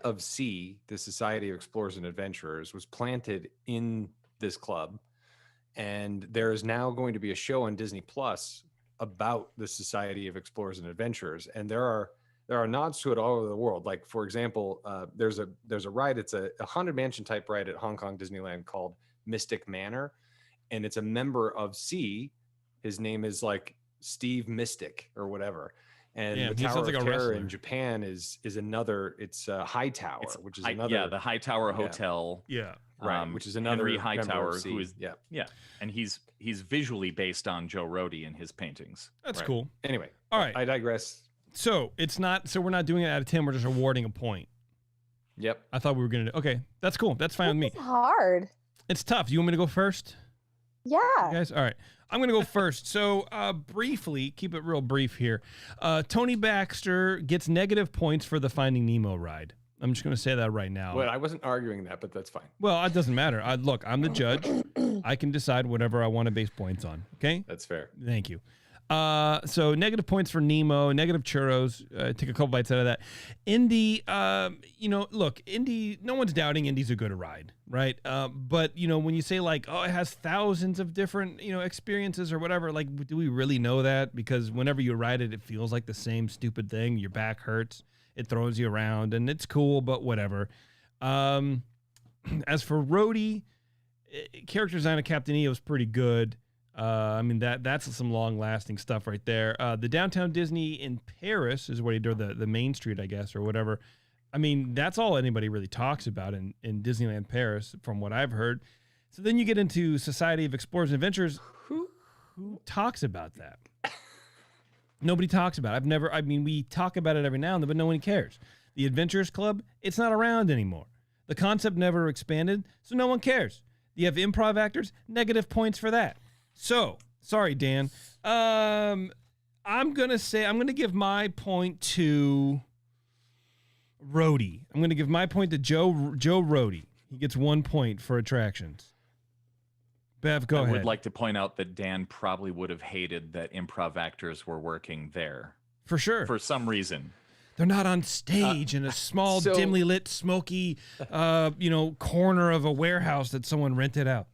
of C, the Society of Explorers and Adventurers, was planted in this club, and there is now going to be a show on Disney Plus about the Society of Explorers and Adventurers, and there are nods to it all over the world. Like, for example, there's a ride. It's a haunted mansion type ride at Hong Kong Disneyland called Mystic Manor, and it's a member of C. His name is like Steve Mystic or whatever. And Damn, the he Tower sounds of like a Terror wrestler. in Japan is another. It's Hightower, which is another. Yeah, the Hightower Yeah. Hotel. Yeah. right, which is another Henry member of Hightower, C. who is yeah. and he's visually based on Joe Rohde in his paintings. That's Right. cool. Anyway, All right. I digress. So we're not doing it out of 10. We're just awarding a point. Yep. I thought we were going to do. Okay, that's cool. That's fine with me. It's hard. It's tough. You want me to go first? Yeah. You guys? All right. I'm going to go first. So, briefly, keep it real brief here. Tony Baxter gets negative points for the Finding Nemo ride. I'm just going to say that right now. Well, I wasn't arguing that, but that's fine. Well, it doesn't matter. Look, I'm the judge. I can decide whatever I want to base points on. Okay? That's fair. Thank you. So negative points for Nemo, negative churros. Take a couple bites out of that. Indy, look, Indy, no one's doubting Indy's a good ride, right? But, when you say like, oh, it has thousands of different, experiences or whatever, like, do we really know that? Because whenever you ride it, it feels like the same stupid thing. Your back hurts. It throws you around, and it's cool, but whatever. As for Rhodey, character design of Captain EO is pretty good. That's some long-lasting stuff right there. The Downtown Disney in Paris is what he did, the Main Street, I guess, or whatever. I mean, that's all anybody really talks about in Disneyland Paris, from what I've heard. So then you get into Society of Explorers and Adventurers. Who talks about that? Nobody talks about it. We talk about it every now and then, but no one cares. The Adventurers Club, it's not around anymore. The concept never expanded, so no one cares. You have improv actors, negative points for that. So, sorry, Dan. I'm going to give my point to Rhodey. I'm going to give my point to Joe Rhodey. He gets 1 point for attractions. Bev, go ahead. I would like to point out that Dan probably would have hated that improv actors were working there For sure. for some reason. They're not on stage in a small, so- dimly lit, smoky, corner of a warehouse that someone rented out.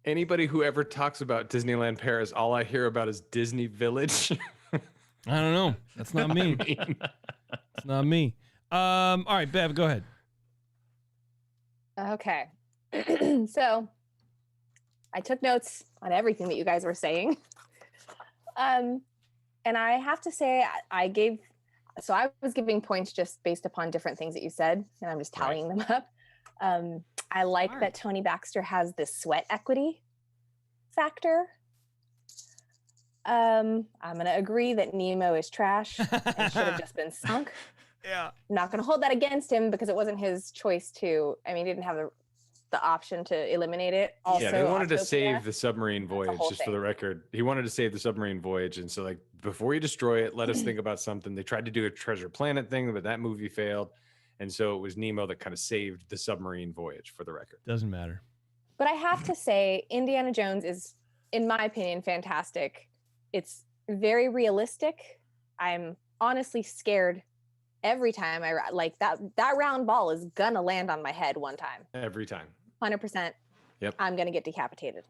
Anybody who ever talks about Disneyland Paris, all I hear about is Disney Village. I don't know. That's not me. It's not me. All right, Bev, go ahead. Okay. So I took notes on everything that you guys were saying. And I have to say, I was giving points just based upon different things that you said, and I'm just tallying them up. I like Smart. that Tony Baxter has this sweat equity factor. I'm going to agree that Nemo is trash and should have just been sunk. Yeah. I'm not going to hold that against him because it wasn't his choice to. I mean, he didn't have the option to eliminate it. Also, Yeah, they wanted to Autopia. save the submarine That's a voyage, whole just for the thing. record. He wanted to save the submarine voyage. And so, like, before you destroy it, let us think about something. They tried to do a Treasure Planet thing, but that movie failed. And so it was Nemo that kind of saved the submarine voyage, for the record. Doesn't matter. But I have to say, Indiana Jones is, in my opinion, fantastic. It's very realistic. I'm honestly scared every time I like that round ball is gonna land on my head one time. Every time. 100%. Yep. I'm gonna get decapitated.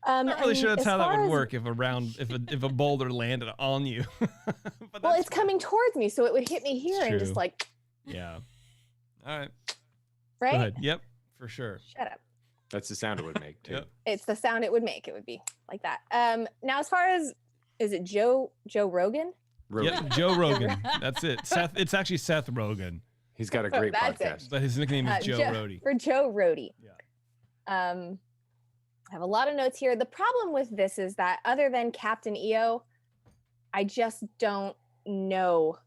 Not really and sure that's as how that far would as- work if a boulder landed on you. But Well, that's it's coming towards me, so it would hit me here and True. just like, yeah. All right. right? Go ahead. Yep, for sure. Shut up. That's the sound it would make, too. Yep. It's the sound it would make. It would be like that. Now, as far as, is it Joe Rogan? Rogan. Yep, Joe Rogan. That's it. Seth. It's actually Seth Rogen, He's got a great That's it. podcast. but his nickname is Joe Rhodey. For Joe Rhodey. Yeah. I have a lot of notes here. The problem with this is that other than Captain EO, I just don't know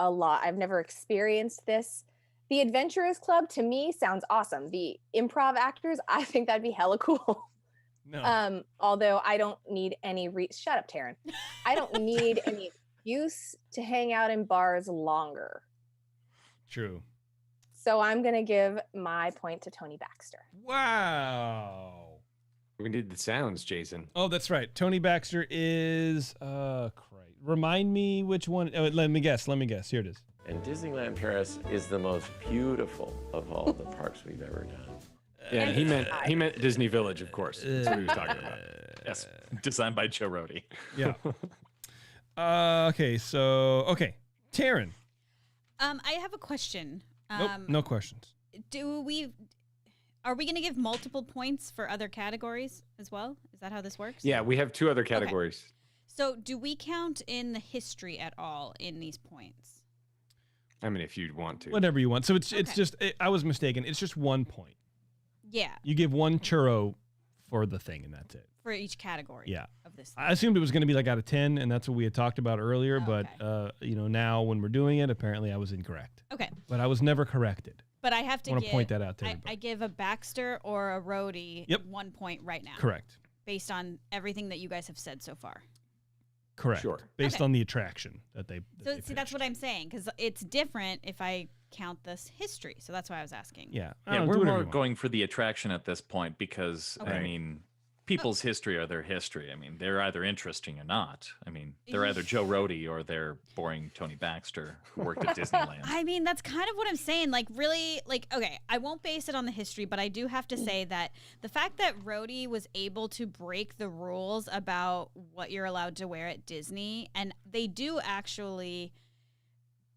a lot. I've never experienced this. The Adventurers Club to me sounds awesome. The improv actors, I think that'd be hella cool. No. Although I don't need any shut up, Taryn. I don't need any excuse to hang out in bars longer. True. So I'm gonna give my point to Tony Baxter. Wow. We need the sounds, Jason. Oh, that's right. Tony Baxter is remind me which one. Oh, let me guess. Here it is. And Disneyland Paris is the most beautiful of all the parks we've ever done. Yeah, and he meant Disney Village, of course. That's what he was talking about. Yes, designed by Joe Rohde. Yeah. Okay, Taryn. I have a question. Nope, no questions. Are we going to give multiple points for other categories as well? Is that how this works? Yeah, we have 2 other categories. So do we count in the history at all in these points? I mean, if you want to. Whatever you want. So it's Okay. just I was mistaken. It's just 1 point. Yeah, You give 1 churro for the thing, and that's it. for each category. Yeah. Of this. I assumed it was going to be like out of 10, and that's what we had talked about earlier. Okay. But now when we're doing it, apparently I was incorrect. Okay, But I was never corrected. but I have to I want to point that out to I everybody. give a Baxter or a Rohde Yep. 1 point right now. Correct. Based on everything that you guys have said so far. Correct. Sure. Based Okay. on the attraction that they. So see, that's what I'm saying, because it's different if I count this history. So that's why I was asking. Yeah. Yeah, Do we're whatever more you want. going for the attraction at this point because, I Okay. mean, people's history are their history. I mean, they're either interesting or not. I mean, they're either Joe Rohde or they're boring Tony Baxter who worked at Disneyland. I mean, that's kind of what I'm saying. Like, really, like, okay, I won't base it on the history, but I do have to say that the fact that Rohde was able to break the rules about what you're allowed to wear at Disney, and they do actually,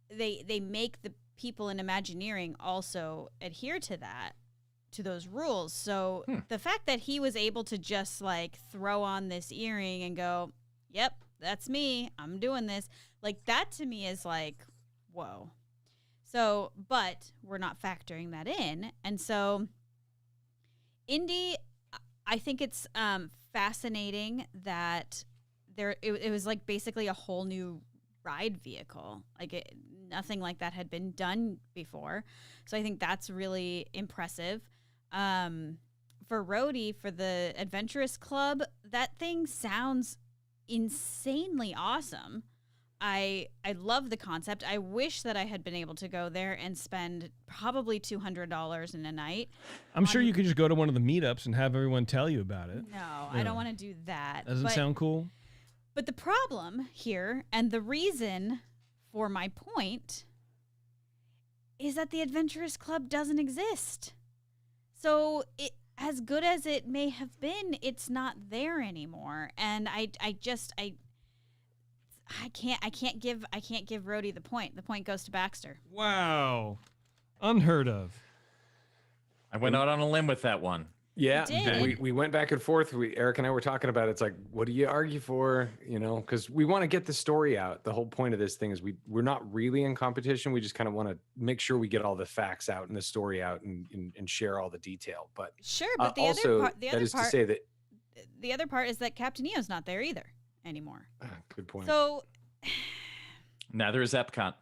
they make the people in Imagineering also adhere to that, to those rules. So the fact that he was able to just like throw on this earring and go, yep, that's me, I'm doing this, like that to me is like, whoa. So, but we're not factoring that in. And so Indy, I think it's fascinating that it was like basically a whole new ride vehicle. Like nothing like that had been done before. So I think that's really impressive. For Rohde, for the Adventurous Club, that thing sounds insanely awesome. I love the concept. I wish that I had been able to go there and spend probably $200 in a night. I'm sure you could just go to one of the meetups and have everyone tell you about it. No, I don't want to do that. Doesn't sound cool. But the problem here, and the reason for my point, is that the Adventurous Club doesn't exist. So as good as it may have been, it's not there anymore. And I can't give Rohde the point. The point goes to Baxter. Wow. Unheard of. I went out on a limb with that one. Yeah, You did. we went back and forth. Eric and I were talking about it. It's like, what do you argue for? Because we want to get the story out. The whole point of this thing is we're not really in competition. We just kind of want to make sure we get all the facts out and the story out and share all the detail. But Sure, but the also, other part, that is to say that. the other part is that Captain EO's not there either anymore. Good point. So Neither is Epcot.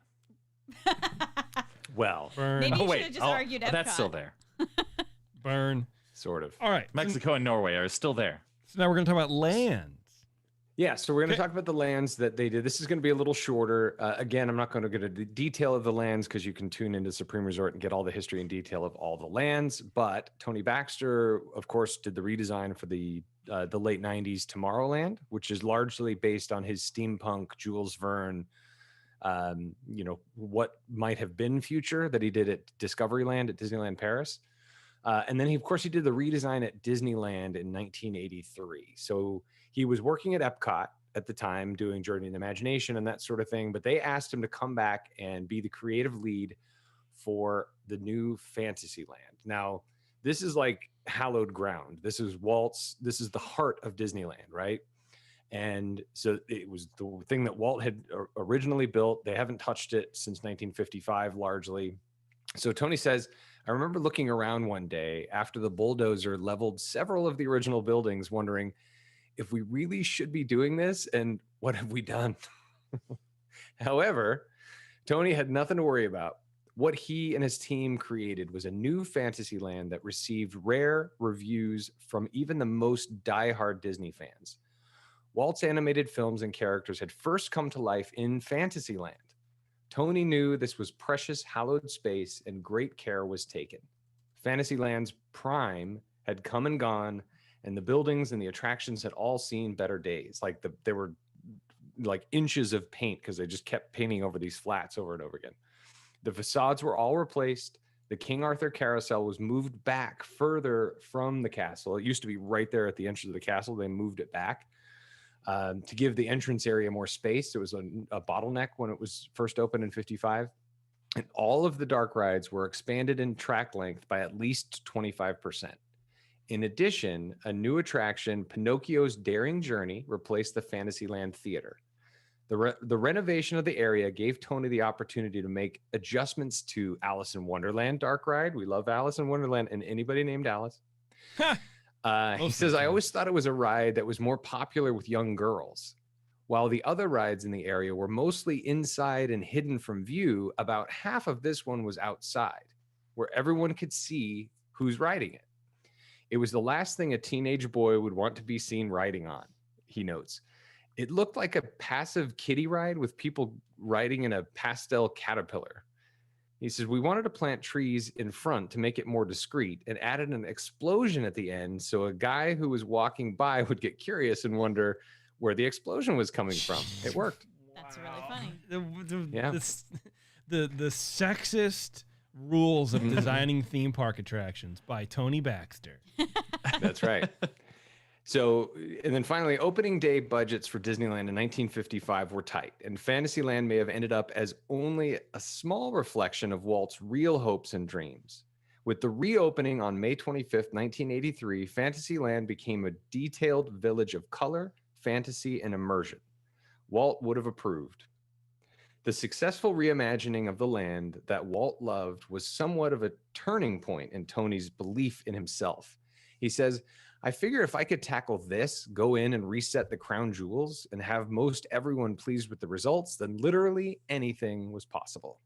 Well, Burn. Maybe you Oh, should wait. have just argued Epcot. That's still there. Burn. sort of. All right. Mexico and Norway are still there. So now we're going to talk about lands. Yeah, so we're going to Okay. talk about the lands that they did. This is going to be a little shorter. Again, I'm not going to get into the detail of the lands because you can tune into Supreme Resort and get all the history and detail of all the lands. But Tony Baxter, of course, did the redesign for the late '90s Tomorrowland, which is largely based on his steampunk Jules Verne, what might have been future that he did at Discoveryland at Disneyland Paris. And then, he did the redesign at Disneyland in 1983. So he was working at Epcot at the time doing Journey in Imagination and that sort of thing. But they asked him to come back and be the creative lead for the new Fantasyland. Now, this is like hallowed ground. This is this is the heart of Disneyland, right? And so it was the thing that Walt had originally built. They haven't touched it since 1955, largely. So Tony says, I remember looking around one day after the bulldozer leveled several of the original buildings, wondering if we really should be doing this and what have we done? However, Tony had nothing to worry about. What he and his team created was a new fantasy land that received rare reviews from even the most diehard Disney fans. Walt's animated films and characters had first come to life in Fantasyland. Tony knew this was precious, hallowed space, and great care was taken. Fantasyland's prime had come and gone, and the buildings and the attractions had all seen better days. They were like inches of paint because they just kept painting over these flats over and over again. The facades were all replaced. The King Arthur carousel was moved back further from the castle. It used to be right there at the entrance of the castle. They moved it back to give the entrance area more space. It was a bottleneck when it was first opened in 55. And all of the dark rides were expanded in track length by at least 25%. In addition, a new attraction, Pinocchio's Daring Journey, replaced the Fantasyland Theater. The renovation of the area gave Tony the opportunity to make adjustments to Alice in Wonderland Dark Ride. We love Alice in Wonderland and anybody named Alice. He says, I always thought it was a ride that was more popular with young girls. While the other rides in the area were mostly inside and hidden from view, about half of this one was outside, where everyone could see who's riding it. It was the last thing a teenage boy would want to be seen riding on, he notes. It looked like a passive kiddie ride with people riding in a pastel caterpillar. He says, we wanted to plant trees in front to make it more discreet and added an explosion at the end so a guy who was walking by would get curious and wonder where the explosion was coming from. It worked. That's really funny. The sexist rules of designing theme park attractions by Tony Baxter. That's right. So, and then finally, opening day budgets for Disneyland in 1955 were tight, and Fantasyland may have ended up as only a small reflection of Walt's real hopes and dreams. With the reopening on May 25th, 1983, Fantasyland became a detailed village of color, fantasy, and immersion. Walt would have approved. The successful reimagining of the land that Walt loved was somewhat of a turning point in Tony's belief in himself. He says, I figure if I could tackle this, go in and reset the crown jewels and have most everyone pleased with the results, then literally anything was possible.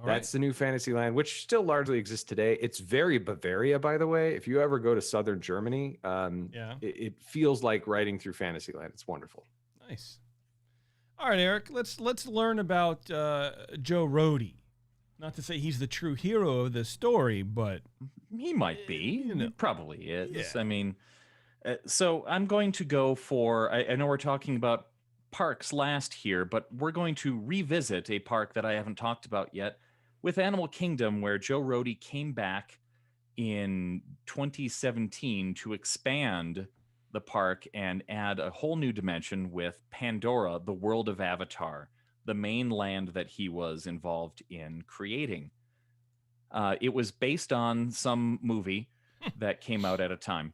That's the new Fantasyland, which still largely exists today. It's very Bavaria, by the way. If you ever go to southern Germany, it feels like riding through Fantasyland. It's wonderful. Nice. All right, Eric, let's learn about Joe Rohde. Not to say he's the true hero of the story, but he might be. He probably is. Yeah. I mean, so I'm going to go for, I know we're talking about parks last here, but we're going to revisit a park that I haven't talked about yet with Animal Kingdom, where Joe Rohde came back in 2017 to expand the park and add a whole new dimension with Pandora, the world of Avatar, the main land that he was involved in creating. It was based on some movie that came out at a time.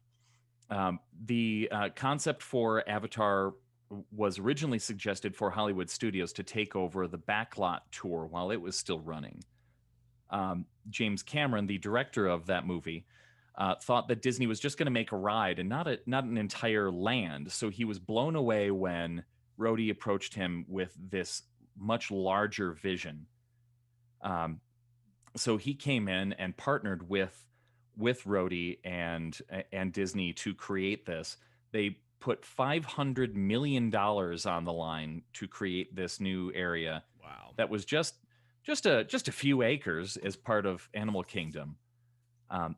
The concept for Avatar was originally suggested for Hollywood Studios to take over the backlot tour while it was still running. James Cameron, the director of that movie, thought that Disney was just going to make a ride and not an entire land. So he was blown away when Rohde approached him with this much larger vision. So he came in and partnered with Rohde and Disney to create this. They put $500 million on the line to create this new area. wow. That was just a few acres as part of Animal Kingdom.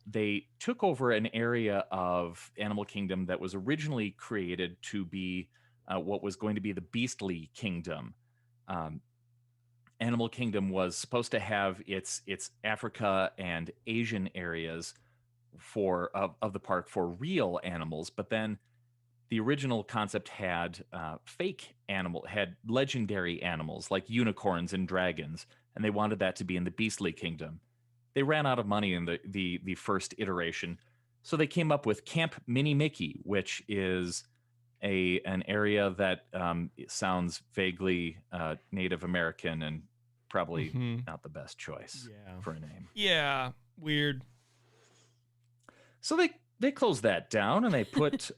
They took over an area of Animal Kingdom that was originally created to be what was going to be the Beastly Kingdom. Animal Kingdom was supposed to have its Africa and Asian areas of the park for real animals, but then the original concept had had legendary animals like unicorns and dragons, and they wanted that to be in the Beastly Kingdom. They ran out of money in the first iteration, so they came up with Camp Mini Mickey, which is an area that sounds vaguely Native American and probably not the best choice for a name. Yeah, weird. So they closed that down and they put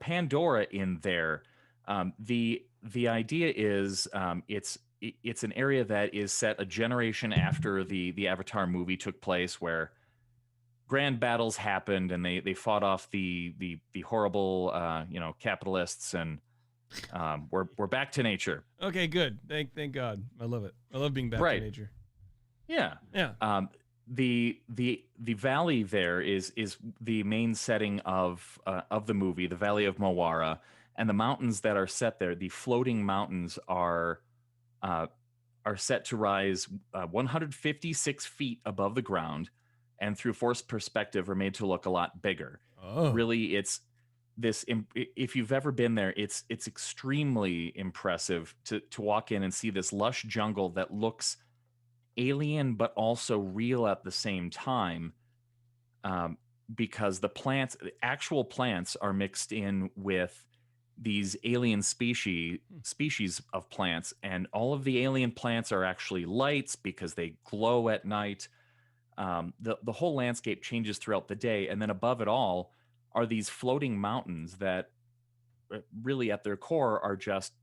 Pandora in there. The the idea is it's an area that is set a generation after the Avatar movie took place, where grand battles happened and they fought off the horrible capitalists, and we're back to nature. Okay, good. Thank God. I love it. I love being back Right. to nature. Yeah. Yeah. The valley there is the main setting of the movie, the Valley of Moara, and the mountains that are set there. The floating mountains are set to rise 156 feet above the ground, and through forced perspective are made to look a lot bigger. Oh. Really, it's this. If you've ever been there, it's extremely impressive to walk in and see this lush jungle that looks alien but also real at the same time, because the actual plants are mixed in with these alien species of plants, and all of the alien plants are actually lights because they glow at night. The whole landscape changes throughout the day, and then above it all are these floating mountains that really at their core are just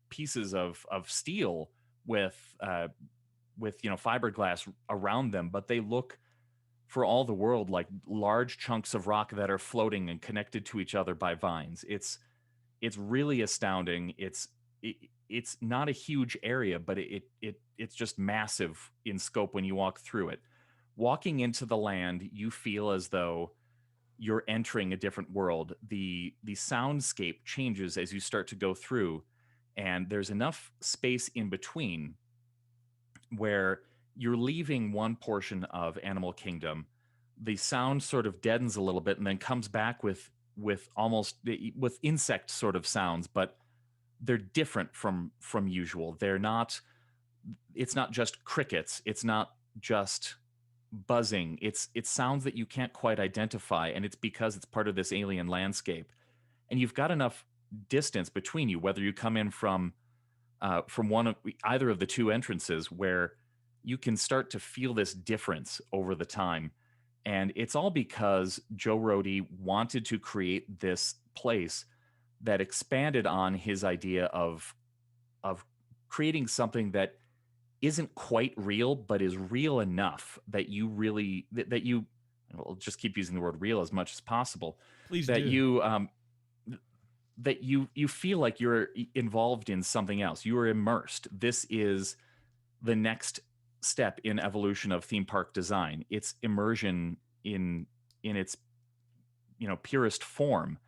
pieces of steel with fiberglass around them, but they look for all the world like large chunks of rock that are floating and connected to each other by vines. It's really astounding. It's not a huge area, but it's just massive in scope when you walk through it. Walking into the land, you feel as though you're entering a different world. The soundscape changes as you start to go through, and there's enough space in between where you're leaving one portion of Animal Kingdom, the sound sort of deadens a little bit and then comes back with insect sort of sounds, but they're different from usual. It's not just crickets, it's not just buzzing, it's sounds that you can't quite identify, and it's because it's part of this alien landscape. And you've got enough distance between you, whether you come in from either of the two entrances, where you can start to feel this difference over the time. And it's all because Joe Rohde wanted to create this place that expanded on his idea of creating something that isn't quite real, but is real enough that you really I'll just keep using the word real as much as possible. Please that do. you feel like you're involved in something else. You are immersed. This is the next step in evolution of theme park design. It's immersion in its purest form.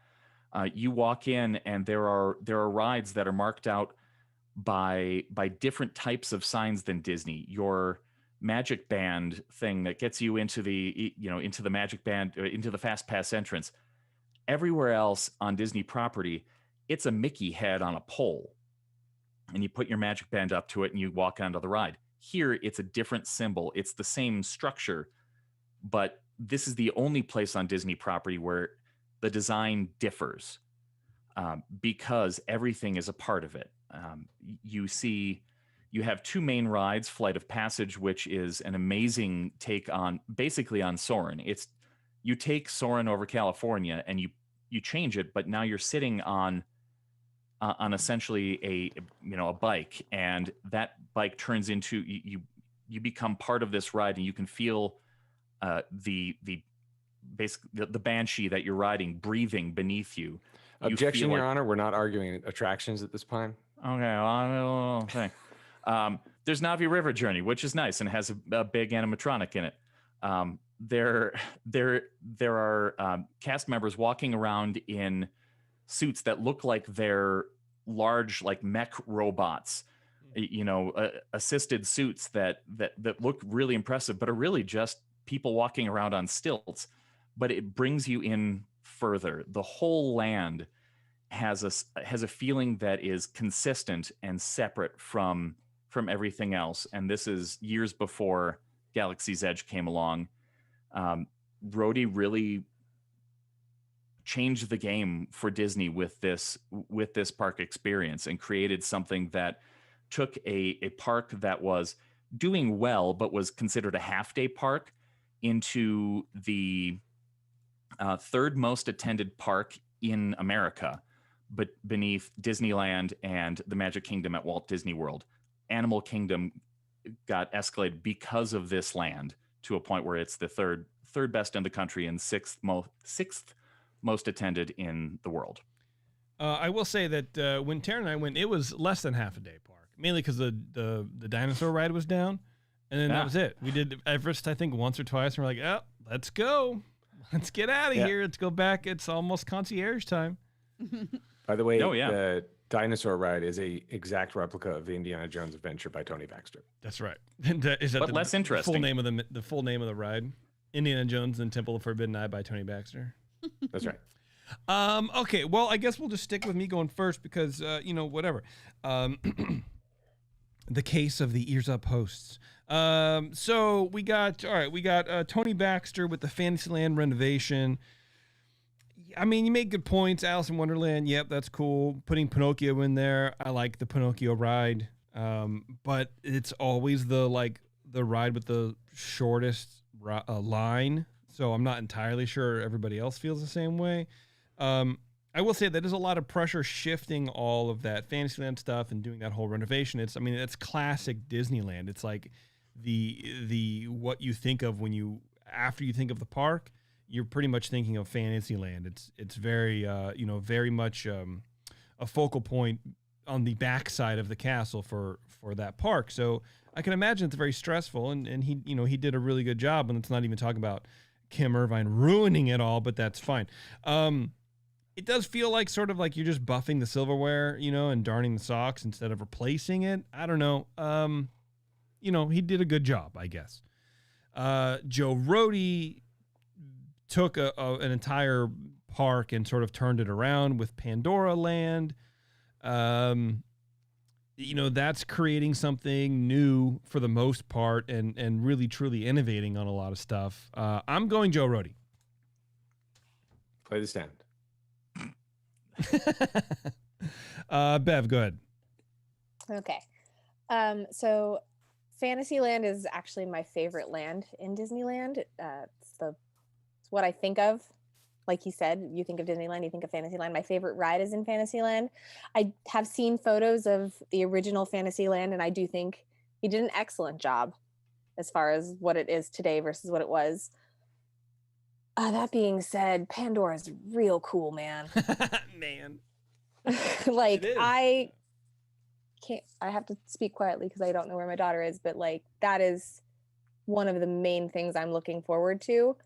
You walk in and there are rides that are marked out by different types of signs than Disney. Your Magic Band thing that gets you into the Magic Band, into the Fast Pass entrance. Everywhere else on Disney property, it's a Mickey head on a pole, and you put your Magic Band up to it and you walk onto the ride. Here, it's a different symbol. It's the same structure, but this is the only place on Disney property where the design differs, because everything is a part of it. You have two main rides, Flight of Passage, which is an amazing take on Soarin'. You take Soarin' over California and you change it, but now you're sitting on essentially a bike, and that bike turns into you become part of this ride, and you can feel the banshee that you're riding breathing beneath you. Objection, Your Honor. We're not arguing attractions at this time. Okay, well, okay. There's Navi River Journey, which is nice and has a big animatronic in it. There are cast members walking around in suits that look like they're large, like mech robots, assisted suits that look really impressive, but are really just people walking around on stilts. But it brings you in further. The whole land has a feeling that is consistent and separate from everything else. And this is years before Galaxy's Edge came along. Rohde really changed the game for Disney with this park experience, and created something that took a park that was doing well but was considered a half-day park into the third most attended park in America but beneath Disneyland and the Magic Kingdom at Walt Disney World. Animal Kingdom got escalated because of this land to a point where it's the third best in the country and sixth most attended in the world. I will say that when Taryn and I went, it was less than half a day park, mainly because the dinosaur ride was down, and then that was it. We did Everest, I think, once or twice, and we're like, oh, let's go. Let's get out of here. Let's go back. It's almost concierge time. By the way, the dinosaur ride is a exact replica of the Indiana Jones Adventure by Tony Baxter. That's right. And, is that but less interesting. The full name of the ride? Indiana Jones and Temple of Forbidden Eye by Tony Baxter. That's right. Okay, well, I guess we'll just stick with me going first because, whatever. The case of the Ears Up hosts. So we got Tony Baxter with the Fantasyland renovation. I mean, you make good points. Alice in Wonderland, yep, that's cool. Putting Pinocchio in there, I like the Pinocchio ride. But it's always the ride with the shortest line. So I'm not entirely sure everybody else feels the same way. I will say that there's a lot of pressure shifting all of that Fantasyland stuff and doing that whole renovation. It's classic Disneyland. It's like the what you think of after you think of the park, you're pretty much thinking of Fantasyland. It's very very much a focal point on the backside of the castle for that park. So I can imagine it's very stressful, and he did a really good job. And let's not even talk about Kim Irvine ruining it all, but that's fine. It does feel like sort of like you're just buffing the silverware, and darning the socks instead of replacing it. I don't know. He did a good job, I guess. Joe Rohde took an entire park and sort of turned it around with Pandora Land. That's creating something new for the most part and really truly innovating on a lot of stuff. I'm going Joe Rohde. Play the stand. Bev, go ahead. Okay. So Fantasyland is actually my favorite land in Disneyland. It's what I think of. Like he said, you think of Disneyland, you think of Fantasyland. My favorite ride is in Fantasyland. I have seen photos of the original Fantasyland, and I do think he did an excellent job as far as what it is today versus what it was. That being said, Pandora's real cool, man. Man. I have to speak quietly because I don't know where my daughter is, but that is one of the main things I'm looking forward to.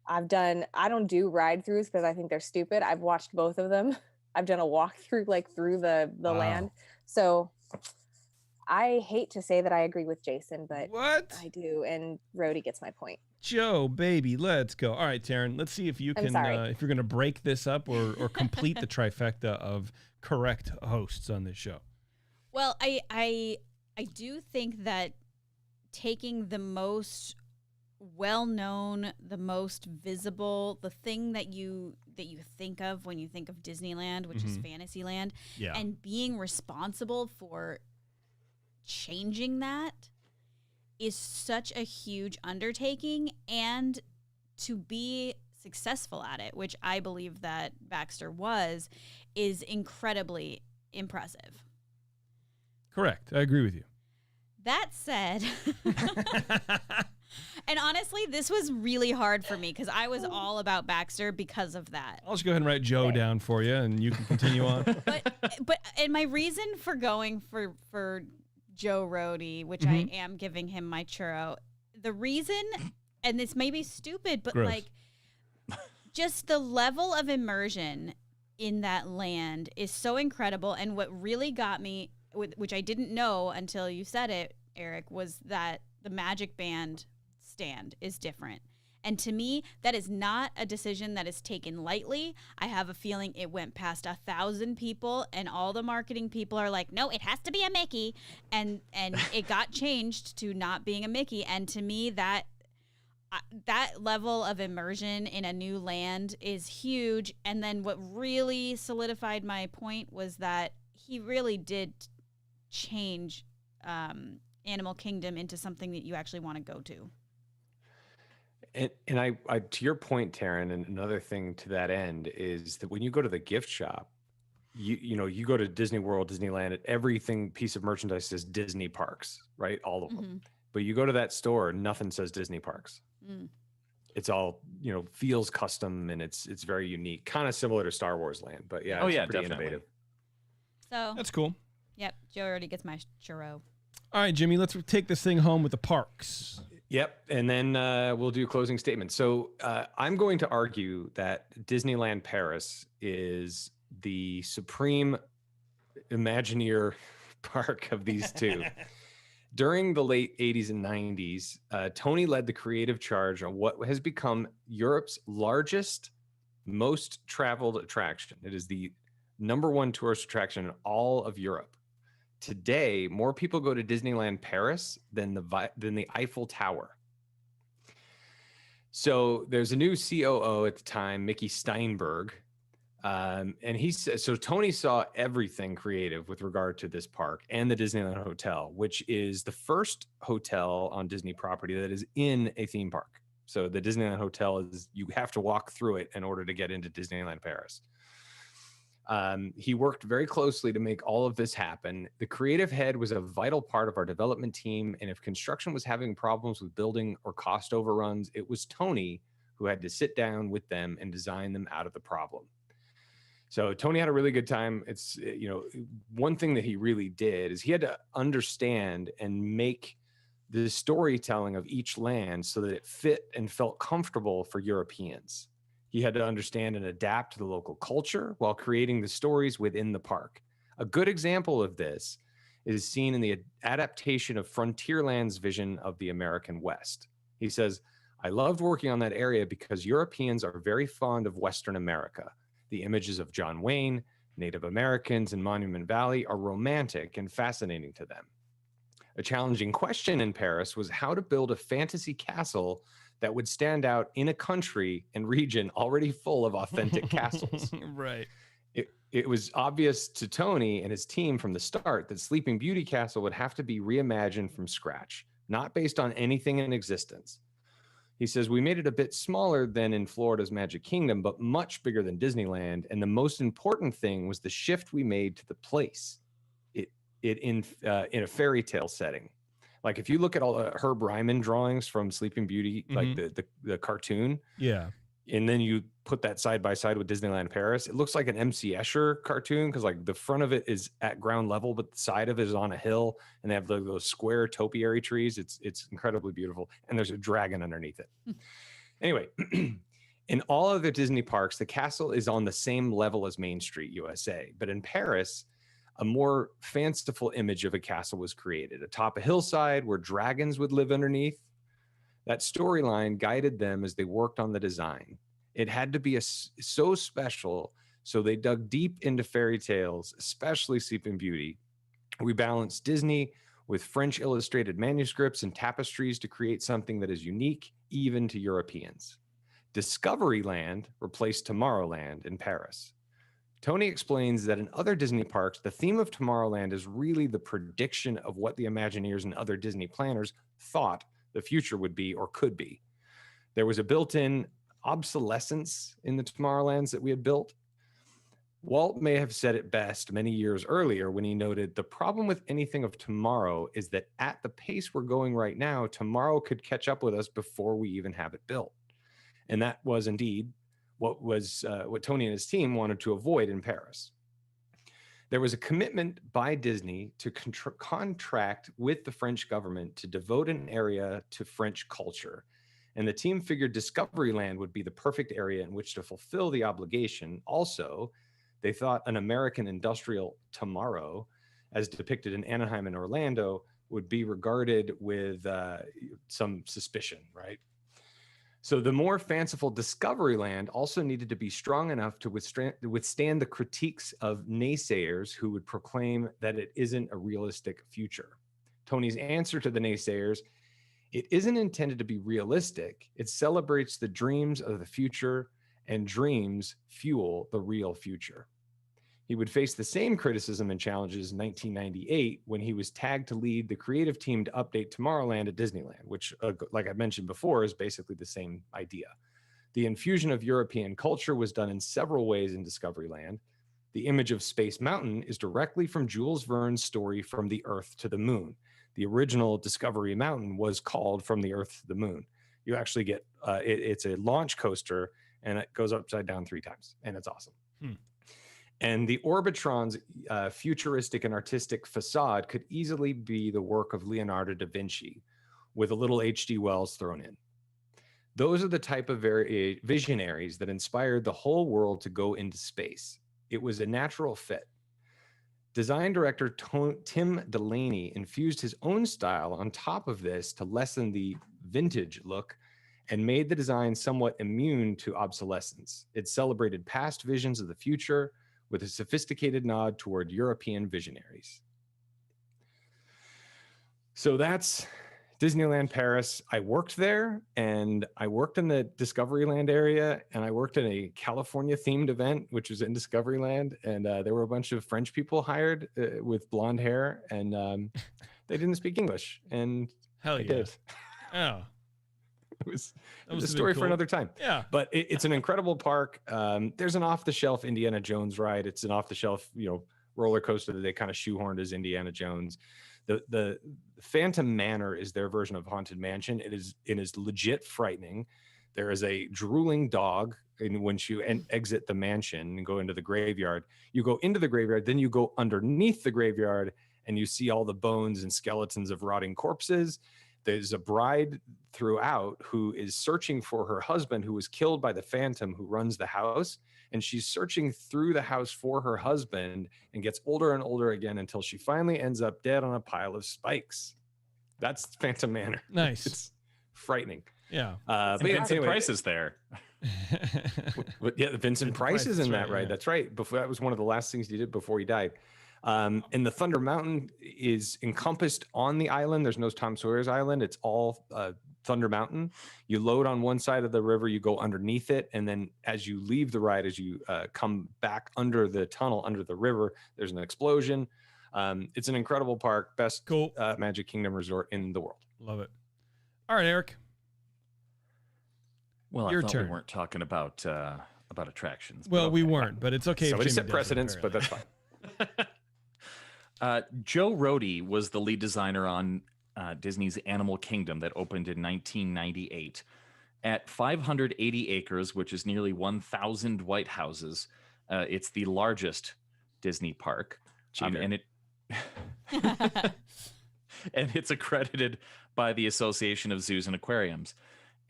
I don't do ride throughs because I think they're stupid. I've watched both of them. I've done a walkthrough through the land. So I hate to say that I agree with Jason, but what? I do. And Rohde gets my point. Joe, baby, let's go. All right, Taryn, let's see if you can, if you're going to break this up or complete the trifecta of correct hosts on this show. Well, I do think that taking the most well-known, the most visible, the thing that you think of when you think of Disneyland, which is Fantasyland, and being responsible for changing that is such a huge undertaking, and to be successful at it, which I believe that Baxter was, is incredibly impressive. Correct. I agree with you. That said, and honestly, this was really hard for me because I was all about Baxter because of that. I'll just go ahead and write Joe down for you, and you can continue on. And my reason for going for Joe Rohde, which I am giving him my churro, the reason, and this may be stupid, but Gross. just the level of immersion in that land is so incredible. And what really got me, which I didn't know until you said it, Eric, was that the Magic Band stand is different. And to me, that is not a decision that is taken lightly. I have a feeling it went past 1,000 people, and all the marketing people are like, no, it has to be a Mickey. And it got changed to not being a Mickey. And to me, that level of immersion in a new land is huge. And then what really solidified my point was that he really did change Animal Kingdom into something that you actually want to go to. And to your point, Taryn, and another thing to that end is that when you go to the gift shop, you go to Disney World, Disneyland, everything piece of merchandise says Disney Parks, right? All of them. Mhm. But you go to that store, nothing says Disney Parks. Mm. It's all, feels custom, and it's very unique, kind of similar to Star Wars Land, but yeah, Oh, it's yeah, pretty definitely. innovative. So, That's cool. yep, Joe already gets my churro. All right, Jimmy, let's take this thing home with the parks. Yep. And then we'll do closing statements. So I'm going to argue that Disneyland Paris is the supreme Imagineer park of these two. During the late 80s and 90s, Tony led the creative charge on what has become Europe's largest, most traveled attraction. It is the #1 tourist attraction in all of Europe. Today, more people go to Disneyland Paris than the Eiffel Tower. So there's a new COO at the time, Mickey Steinberg, and he said, so Tony saw everything creative with regard to this park and the Disneyland Hotel, which is the first hotel on Disney property that is in a theme park. So the Disneyland Hotel you have to walk through it in order to get into Disneyland Paris. He worked very closely to make all of this happen. The creative head was a vital part of our development team, and if construction was having problems with building or cost overruns, it was Tony who had to sit down with them and design them out of the problem. So Tony had a really good time. It's, one thing that he really did is he had to understand and make the storytelling of each land so that it fit and felt comfortable for Europeans. He had to understand and adapt to the local culture while creating the stories within the park. A good example of this is seen in the adaptation of Frontierland's vision of the American West. He says, "I loved working on that area because Europeans are very fond of Western America. The images of John Wayne, Native Americans, and Monument Valley are romantic and fascinating to them. A challenging question in Paris was how to build a fantasy castle that would stand out in a country and region already full of authentic castles." Right. It was obvious to Tony and his team from the start that Sleeping Beauty Castle would have to be reimagined from scratch, not based on anything in existence. He says, "We made it a bit smaller than in Florida's Magic Kingdom, but much bigger than Disneyland. And the most important thing was the shift we made to the place in a fairy tale setting. Like if you look at all the Herb Ryman drawings from Sleeping Beauty, like the cartoon, Yeah. and then you put that side by side with Disneyland Paris, it looks like an MC Escher cartoon because like the front of it is at ground level, but the side of it is on a hill, and they have those square topiary trees. It's incredibly beautiful, and there's a dragon underneath it. Anyway, in all of the Disney parks, the castle is on the same level as Main Street, USA, but in Paris, a more fanciful image of a castle was created atop a hillside where dragons would live underneath. That storyline guided them as they worked on the design. It had to be so special, so they dug deep into fairy tales, especially Sleeping Beauty. We balanced Disney with French illustrated manuscripts and tapestries to create something that is unique even to Europeans. Discoveryland replaced Tomorrowland in Paris. Tony explains that in other Disney parks, the theme of Tomorrowland is really the prediction of what the Imagineers and other Disney planners thought the future would be or could be. There was a built-in obsolescence in the Tomorrowlands that we had built. Walt may have said it best many years earlier when he noted, "The problem with anything of tomorrow is that at the pace we're going right now, tomorrow could catch up with us before we even have it built." And that was indeed what Tony and his team wanted to avoid in Paris. There was a commitment by Disney to contract with the French government to devote an area to French culture. And the team figured Discoveryland would be the perfect area in which to fulfill the obligation. Also, they thought an American industrial tomorrow, as depicted in Anaheim and Orlando, would be regarded with some suspicion, right? So the more fanciful Discoveryland also needed to be strong enough to withstand the critiques of naysayers who would proclaim that it isn't a realistic future. Tony's answer to the naysayers, "It isn't intended to be realistic. It celebrates the dreams of the future, and dreams fuel the real future." He would face the same criticism and challenges in 1998 when he was tagged to lead the creative team to update Tomorrowland at Disneyland, which, like I mentioned before, is basically the same idea. The infusion of European culture was done in several ways in Discoveryland. The image of Space Mountain is directly from Jules Verne's story From the Earth to the Moon. The original Discovery Mountain was called From the Earth to the Moon. You actually get, it's a launch coaster, and it goes upside down 3 times, and it's awesome. And the Orbitron's futuristic and artistic facade could easily be the work of Leonardo da Vinci, with a little H.G. Wells thrown in. Those are the type of visionaries that inspired the whole world to go into space. It was a natural fit. Design director Tim Delaney infused his own style on top of this to lessen the vintage look and made the design somewhat immune to obsolescence. It celebrated past visions of the future with a sophisticated nod toward European visionaries. So that's Disneyland Paris. I worked there, and I worked in the Discoveryland area, and I worked in a California themed event, which was in Discoveryland. And there were a bunch of French people hired with blonde hair, and they didn't speak English. And Hell I yeah. did. Oh, It was that a must have been story for cool. another time. Yeah. But it's an incredible park. There's an off-the-shelf Indiana Jones ride. It's an off-the-shelf, roller coaster that they kind of shoehorned as Indiana Jones. The Phantom Manor is their version of Haunted Mansion. It is legit frightening. There is a drooling dog, and when you exit the mansion and go into the graveyard, you go into the graveyard, then you go underneath the graveyard, and you see all the bones and skeletons of rotting corpses. There's a bride throughout who is searching for her husband who was killed by the Phantom who runs the house. And she's searching through the house for her husband and gets older and older again until she finally ends up dead on a pile of spikes. That's Phantom Manor. Nice. It's frightening. Yeah. But yeah, Vincent anyway, Price is there. Vincent Vincent Price Price, is that's in right, that, right? yeah. That's right. Before, that was one of the last things he did before he died. And the Thunder Mountain is encompassed on the island. There's no Tom Sawyer's Island. It's all Thunder Mountain. You load on one side of the river, you go underneath it, and then as you leave the ride, as you come back under the tunnel, under the river, there's an explosion. It's an incredible park, best Cool. Magic Kingdom resort in the world. Love it. All right, Eric. Well, Your I thought turn. we weren't talking about attractions. but Well, we okay. weren't, but it's okay. if Somebody Jimmy set does it, precedents, but apparently. that's fine. Joe Rohde was the lead designer on Disney's Animal Kingdom that opened in 1998. At 580 acres, which is nearly 1,000 White Houses, it's the largest Disney park. Cheater. And it's accredited by the Association of Zoos and Aquariums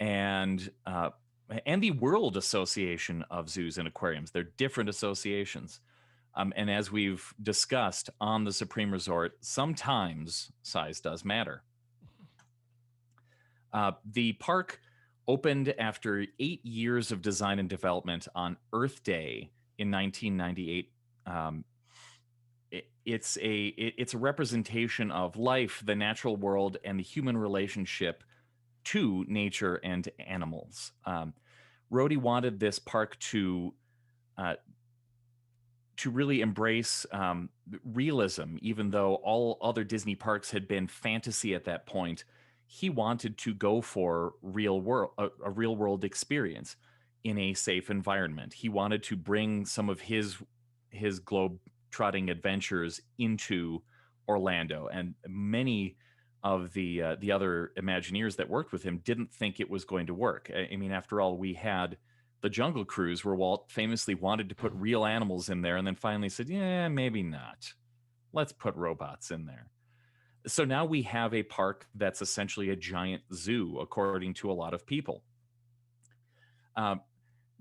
and the World Association of Zoos and Aquariums. They're different associations. And as we've discussed on the Supreme Resort, sometimes size does matter. The park opened after 8 years of design and development on Earth Day in 1998. It's a representation of life, the natural world, and the human relationship to nature and animals. Rohde wanted this park to really embrace realism, even though all other Disney parks had been fantasy at that point. He wanted to go for a real world experience in a safe environment. He wanted to bring some of his globe-trotting adventures into Orlando, and many of the other Imagineers that worked with him didn't think it was going to work. I mean, after all, we had the Jungle Cruise, where Walt famously wanted to put real animals in there and then finally said, yeah, maybe not. Let's put robots in there. So now we have a park that's essentially a giant zoo, according to a lot of people.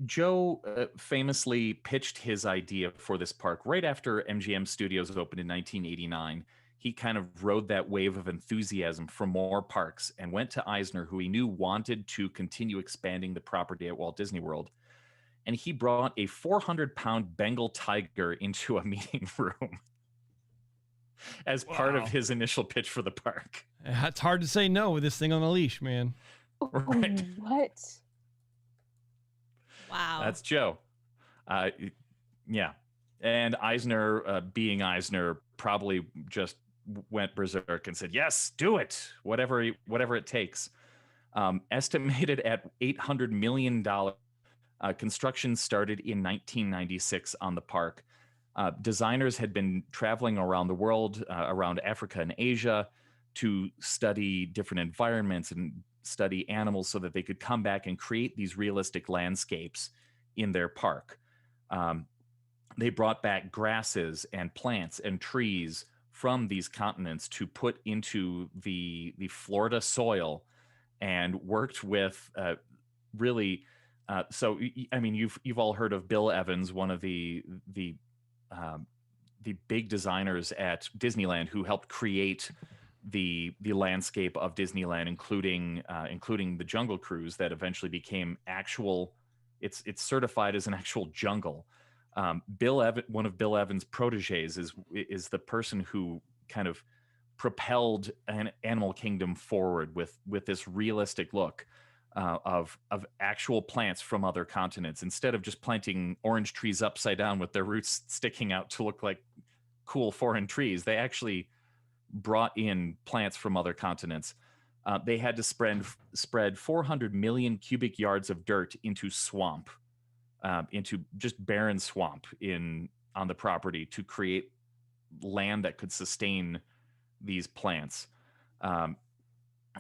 Joe famously pitched his idea for this park right after MGM Studios opened in 1989. He kind of rode that wave of enthusiasm for more parks and went to Eisner, who he knew wanted to continue expanding the property at Walt Disney World. And he brought a 400-pound Bengal tiger into a meeting room as part of Wow. his initial pitch for the park. It's hard to say no with this thing on a leash, man. Right. What? Wow. That's Joe. Yeah. And Eisner, being Eisner, probably just went berserk and said, yes, do it. Whatever it takes. Estimated at $800 million. Construction started in 1996 on the park. Designers had been traveling around the world, around Africa and Asia, to study different environments and study animals so that they could come back and create these realistic landscapes in their park. They brought back grasses and plants and trees from these continents to put into the Florida soil, and worked with really. I mean, you've all heard of Bill Evans, one of the big designers at Disneyland, who helped create the landscape of Disneyland, including the Jungle Cruise that eventually became actual. It's certified as an actual jungle. One of Bill Evans' proteges is the person who kind of propelled Animal Kingdom forward with this realistic look of actual plants from other continents. Instead of just planting orange trees upside down with their roots sticking out to look like cool foreign trees, they actually brought in plants from other continents. They had to spread 400 million cubic yards of dirt into swamp, into just barren swamp on the property, to create land that could sustain these plants.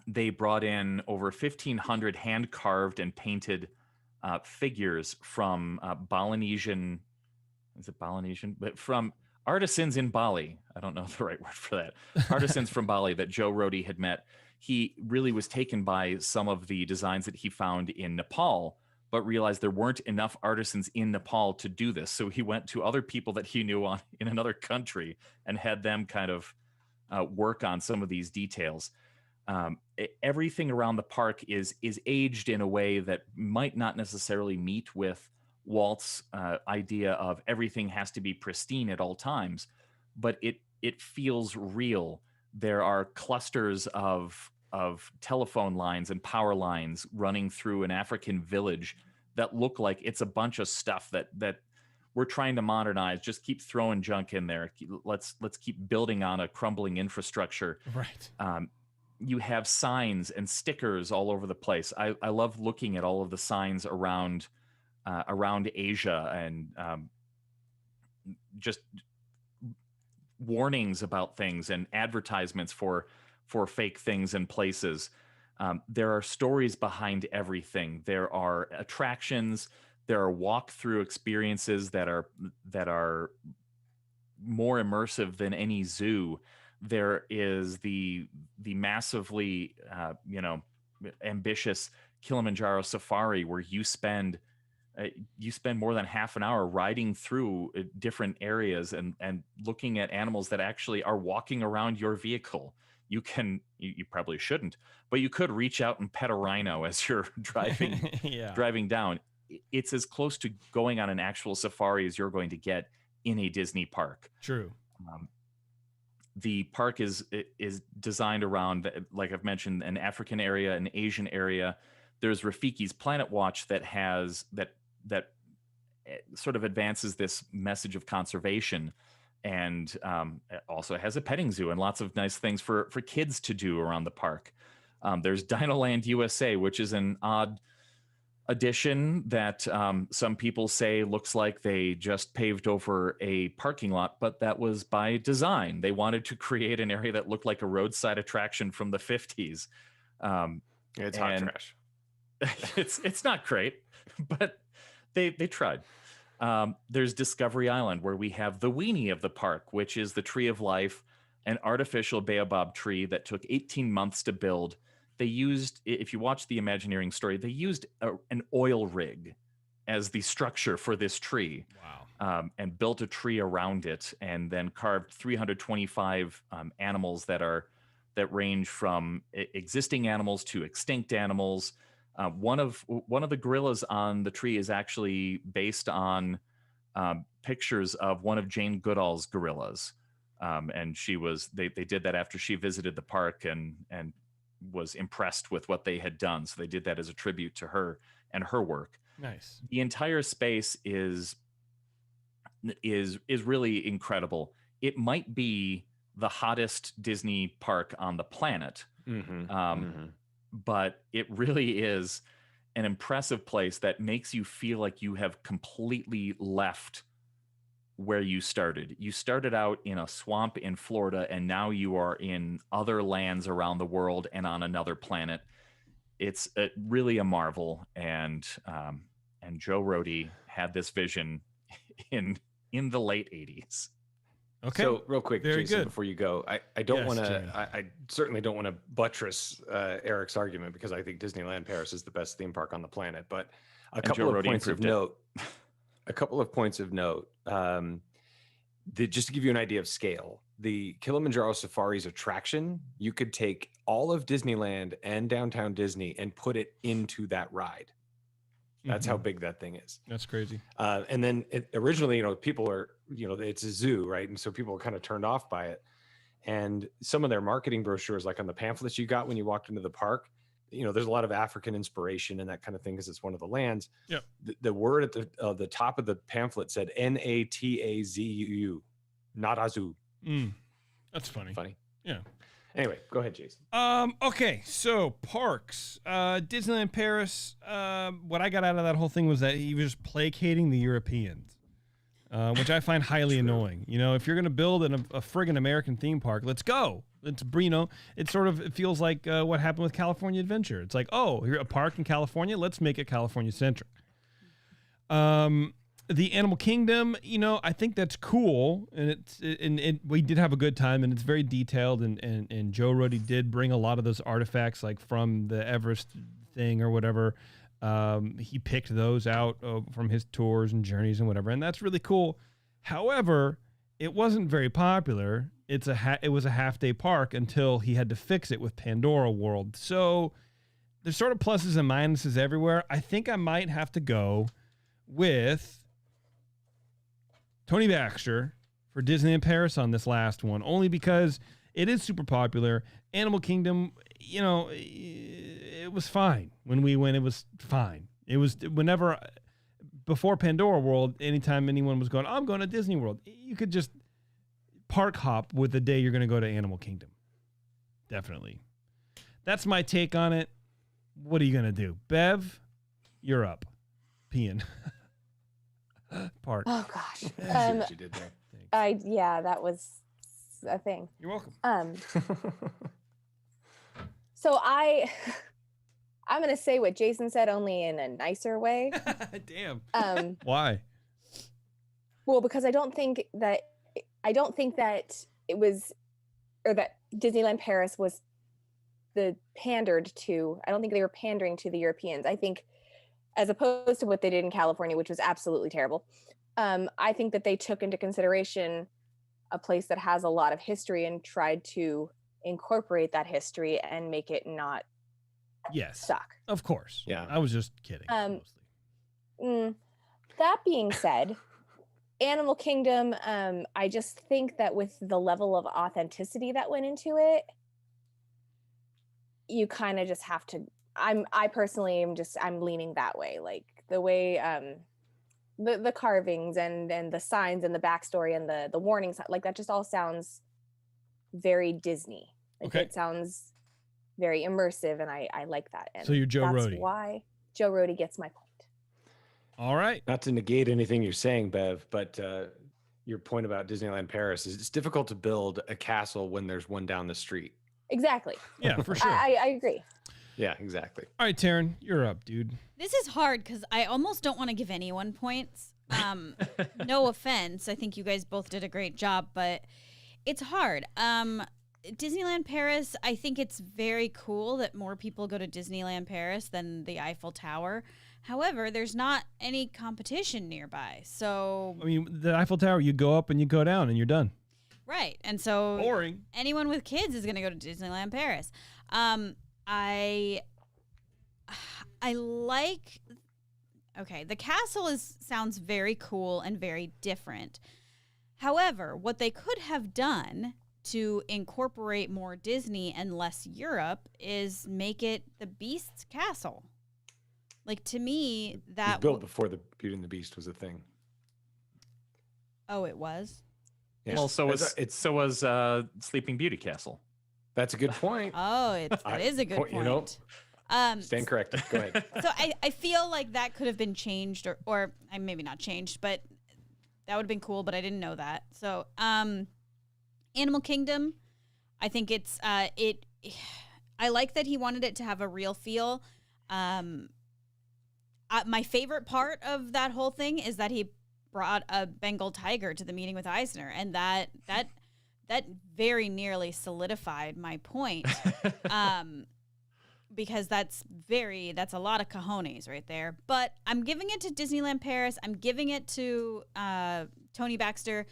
They brought in over 1,500 hand-carved and painted figures from Balinesian, but from artisans in Bali. I don't know the right word for that. Artisans from Bali that Joe Rohde had met. He really was taken by some of the designs that he found in Nepal, but realized there weren't enough artisans in Nepal to do this. So he went to other people that he knew in another country and had them kind of work on some of these details. Everything around the park is aged in a way that might not necessarily meet with Walt's idea of everything has to be pristine at all times, but it feels real. There are clusters of telephone lines and power lines running through an African village that look like it's a bunch of stuff that we're trying to modernize. Just keep throwing junk in there. Let's keep building on a crumbling infrastructure. Right. You have signs and stickers all over the place. I love looking at all of the signs around Asia, and just warnings about things and advertisements for fake things and places. There are stories behind everything. There are attractions. There are walk-through experiences that are more immersive than any zoo. There is the massively ambitious Kilimanjaro Safari, where you spend more than half an hour riding through different areas and looking at animals that actually are walking around your vehicle. You probably shouldn't, but you could reach out and pet a rhino as you're driving down. It's as close to going on an actual safari as you're going to get in a Disney park. True. The park is designed around, like I've mentioned, an African area, an Asian area. There's Rafiki's Planet Watch that sort of advances this message of conservation, and also has a petting zoo and lots of nice things for kids to do around the park. There's Dinoland USA, which is an odd addition that some people say looks like they just paved over a parking lot, but that was by design. They wanted to create an area that looked like a roadside attraction from the 50s. It's hot trash. It's not great, but they tried. There's Discovery Island, where we have the weenie of the park, which is the Tree of Life, an artificial baobab tree that took 18 months to build. They used, if you watch the Imagineering story, they used an oil rig as the structure for this tree. Wow. And built a tree around it, and then carved 325 animals that range from existing animals to extinct animals. One of the gorillas on the tree is actually based on pictures of one of Jane Goodall's gorillas, and they did that after she visited the park and was impressed with what they had done. So they did that as a tribute to her and her work. Nice. The entire space is really incredible. It might be the hottest Disney park on the planet. But it really is an impressive place that makes you feel like you have completely left where you started. You started out in a swamp in Florida, and now you are in other lands around the world and on another planet. It's really a marvel, and Joe Rohde had this vision in the late 80s. Okay. So real quick, Very Jason, good. before you go, I don't Yes, want Jeremy. to, I certainly don't want to buttress Eric's argument, because I think Disneyland Paris is the best theme park on the planet. But a couple Joe of Rohde points of improved it. note, just to give you an idea of scale, the Kilimanjaro Safaris attraction, you could take all of Disneyland and Downtown Disney and put it into that ride. That's how Mhm. big that thing is. That's crazy. And then originally, people are, it's a zoo, right? And so people are kind of turned off by it. And some of their marketing brochures, like on the pamphlets you got when you walked into the park, there's a lot of African inspiration and that kind of thing, because it's one of the lands. Yep. The word at the top of the pamphlet said NATAZU, not Azu. That's funny. Funny. Yeah. Anyway, go ahead, Jason. Okay, so parks. Disneyland Paris, what I got out of that whole thing was that he was just placating the Europeans, which I find highly annoying. If you're going to build a friggin' American theme park, let's go. It feels like what happened with California Adventure. It's like, oh, you're a park in California, let's make it California centric. The Animal Kingdom, I think that's cool, and we did have a good time, and it's very detailed, and Joe Rohde did bring a lot of those artifacts, like from the Everest thing or whatever. He picked those out from his tours and journeys and whatever, and that's really cool. However, it wasn't very popular. It was a half-day park until he had to fix it with Pandora World. So there's sort of pluses and minuses everywhere. I think I might have to go with Tony Baxter for Disneyland Paris on this last one, only because it is super popular. Animal Kingdom, it was fine. When we went, it was fine. It was before Pandora World, anytime anyone was going, I'm going to Disney World, you could just park hop with the day you're going to go to Animal Kingdom. Definitely. That's my take on it. What are you going to do? Bev, you're up. Peeing. Park. Oh gosh. See what you did there. That was a thing. You're welcome. So I'm gonna say what Jason said, only in a nicer way. Damn. Why? Well, because I don't think that it was, or that Disneyland Paris was pandered to. I don't think they were pandering to the Europeans. I think, as opposed to what they did in California, which was absolutely terrible, I think that they took into consideration a place that has a lot of history and tried to incorporate that history and make it not suck. Of course. Yeah. I was just kidding. Mostly. That being said, Animal Kingdom, I just think that with the level of authenticity that went into it, you kind of just have to, I personally I'm leaning that way. Like the way the carvings and the signs and the backstory and the warnings, like that just all sounds very Disney. Like Okay. It sounds very immersive, and I like that. And So you're Joe that's Rohde. why Joe Rohde gets my point. All right. Not to negate anything you're saying, Bev, but your point about Disneyland Paris is it's difficult to build a castle when there's one down the street. Exactly. Yeah, for sure. I agree. Yeah, exactly. All right, Taryn, you're up, dude. This is hard because I almost don't want to give anyone points. No offense. I think you guys both did a great job, but it's hard. Disneyland Paris, I think it's very cool that more people go to Disneyland Paris than the Eiffel Tower. However, there's not any competition nearby. So, I mean, the Eiffel Tower, you go up and you go down and you're done. right. And so Boring. anyone with kids is going to go to Disneyland Paris. I like, okay, the castle sounds very cool and very different. However, what they could have done to incorporate more Disney and less Europe is make it the Beast's castle. Like, to me, It was that built before the Beauty and the Beast was a thing. Oh, it was? Yeah. Well, so It's- was Sleeping Beauty Castle. That's a good point. Oh, that is a good point. You know, stand corrected. Go ahead. So I feel like that could have been changed or maybe not changed, but that would have been cool, but I didn't know that. So, Animal Kingdom, I think it's I like that he wanted it to have a real feel. My favorite part of that whole thing is that he brought a Bengal tiger to the meeting with Eisner, and that very nearly solidified my point. Because that's a lot of cojones right there. But I'm giving it to Disneyland Paris. I'm giving it to Tony Baxter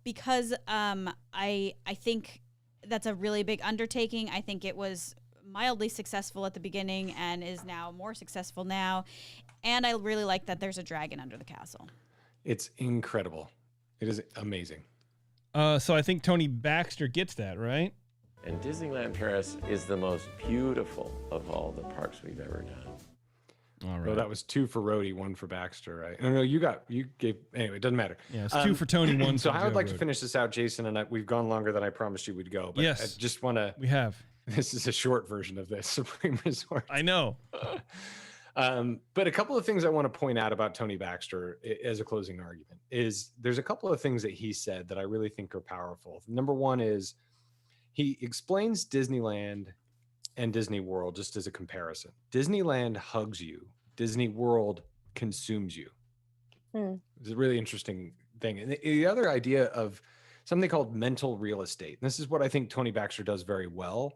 because I think that's a really big undertaking. I think it was mildly successful at the beginning and is now more successful now. And I really like that there's a dragon under the castle. It's incredible. It is amazing. So I think Tony Baxter gets that, right? And Disneyland Paris is the most beautiful of all the parks we've ever done. All right. So that was 2 for Rhodey, 1 for Baxter, right? No, you gave, anyway, it doesn't matter. Yeah, it's 2 for Tony, 1 So for I would Joe like to Rhodey. finish this out, Jason, and we've gone longer than I promised you we'd go. But Yes. I just want to, We have. this is a short version of this, Supreme Resort. I know. But a couple of things I want to point out about Tony Baxter as a closing argument is there's a couple of things that he said that I really think are powerful. Number one is he explains Disneyland and Disney World just as a comparison. Disneyland hugs you. Disney World consumes you. It's a really interesting thing. And the other idea of something called mental real estate. And this is what I think Tony Baxter does very well.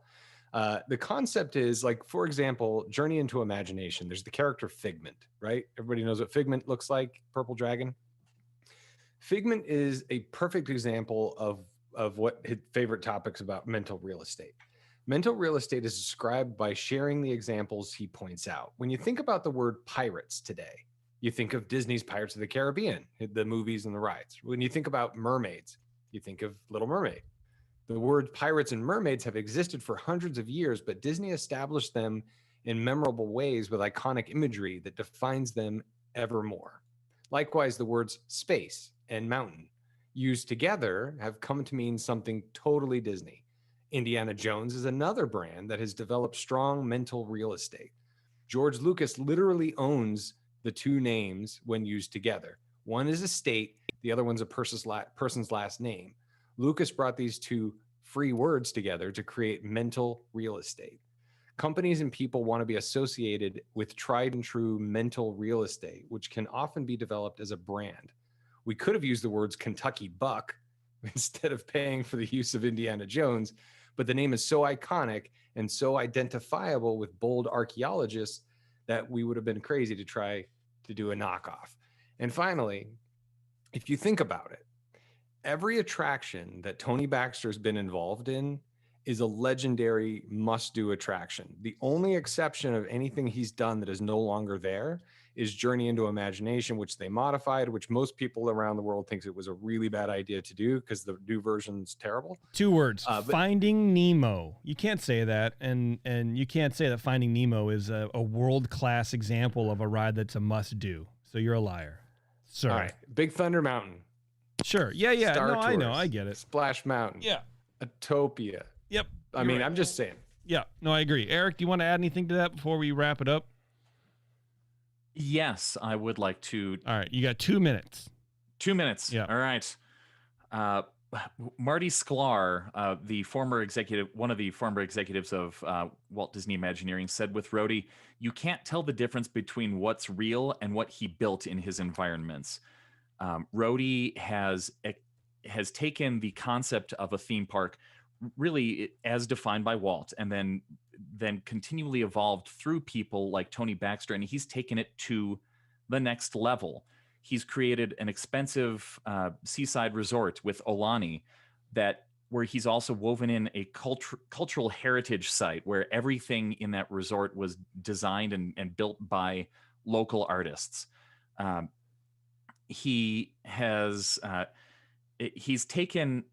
The concept is like, for example, Journey into Imagination. There's the character Figment, right? Everybody knows what Figment looks like, purple dragon. Figment is a perfect example of what his favorite topics about mental real estate. Mental real estate is described by sharing the examples he points out. When you think about the word pirates today, you think of Disney's Pirates of the Caribbean, the movies and the rides. When you think about mermaids, you think of Little Mermaid. The word pirates and mermaids have existed for hundreds of years, but Disney established them in memorable ways with iconic imagery that defines them ever more. Likewise, the words space and mountain used together have come to mean something totally Disney. Indiana Jones is another brand that has developed strong mental real estate. George Lucas literally owns the two names when used together. One is a state, the other one's a person's last name. Lucas brought these two free words together to create mental real estate. Companies and people want to be associated with tried and true mental real estate, which can often be developed as a brand. We could have used the words Kentucky Buck instead of paying for the use of Indiana Jones, but the name is so iconic and so identifiable with bold archaeologists that we would have been crazy to try to do a knockoff. And finally, if you think about it, every attraction that Tony Baxter's been involved in is a legendary must-do attraction. The only exception of anything he's done that is no longer there is Journey into Imagination, which they modified, which most people around the world thinks it was a really bad idea to do because the new version's terrible. 2 words, but- Finding Nemo. You can't say that, and you can't say that Finding Nemo is a world-class example of a ride that's a must-do. So you're a liar. Sorry. All right, Big Thunder Mountain. Sure. Yeah. Star No, I know. Tours, I get it. Splash Mountain. Yeah. Utopia. Yep. I You're mean, right. I'm just saying. Yeah. No, I agree. Eric, do you want to add anything to that before we wrap it up? Yes, I would like to. All right. You got 2 minutes. 2 minutes. Yeah. All right. Marty Sklar, one of the former executives of Walt Disney Imagineering, said with Rhodey, "You can't tell the difference between what's real and what he built in his environments." Rhodey has taken the concept of a theme park, really as defined by Walt, and then continually evolved through people like Tony Baxter, and he's taken it to the next level. He's created an expensive seaside resort with Aulani where he's also woven in a cultural heritage site where everything in that resort was designed and built by local artists. He's taken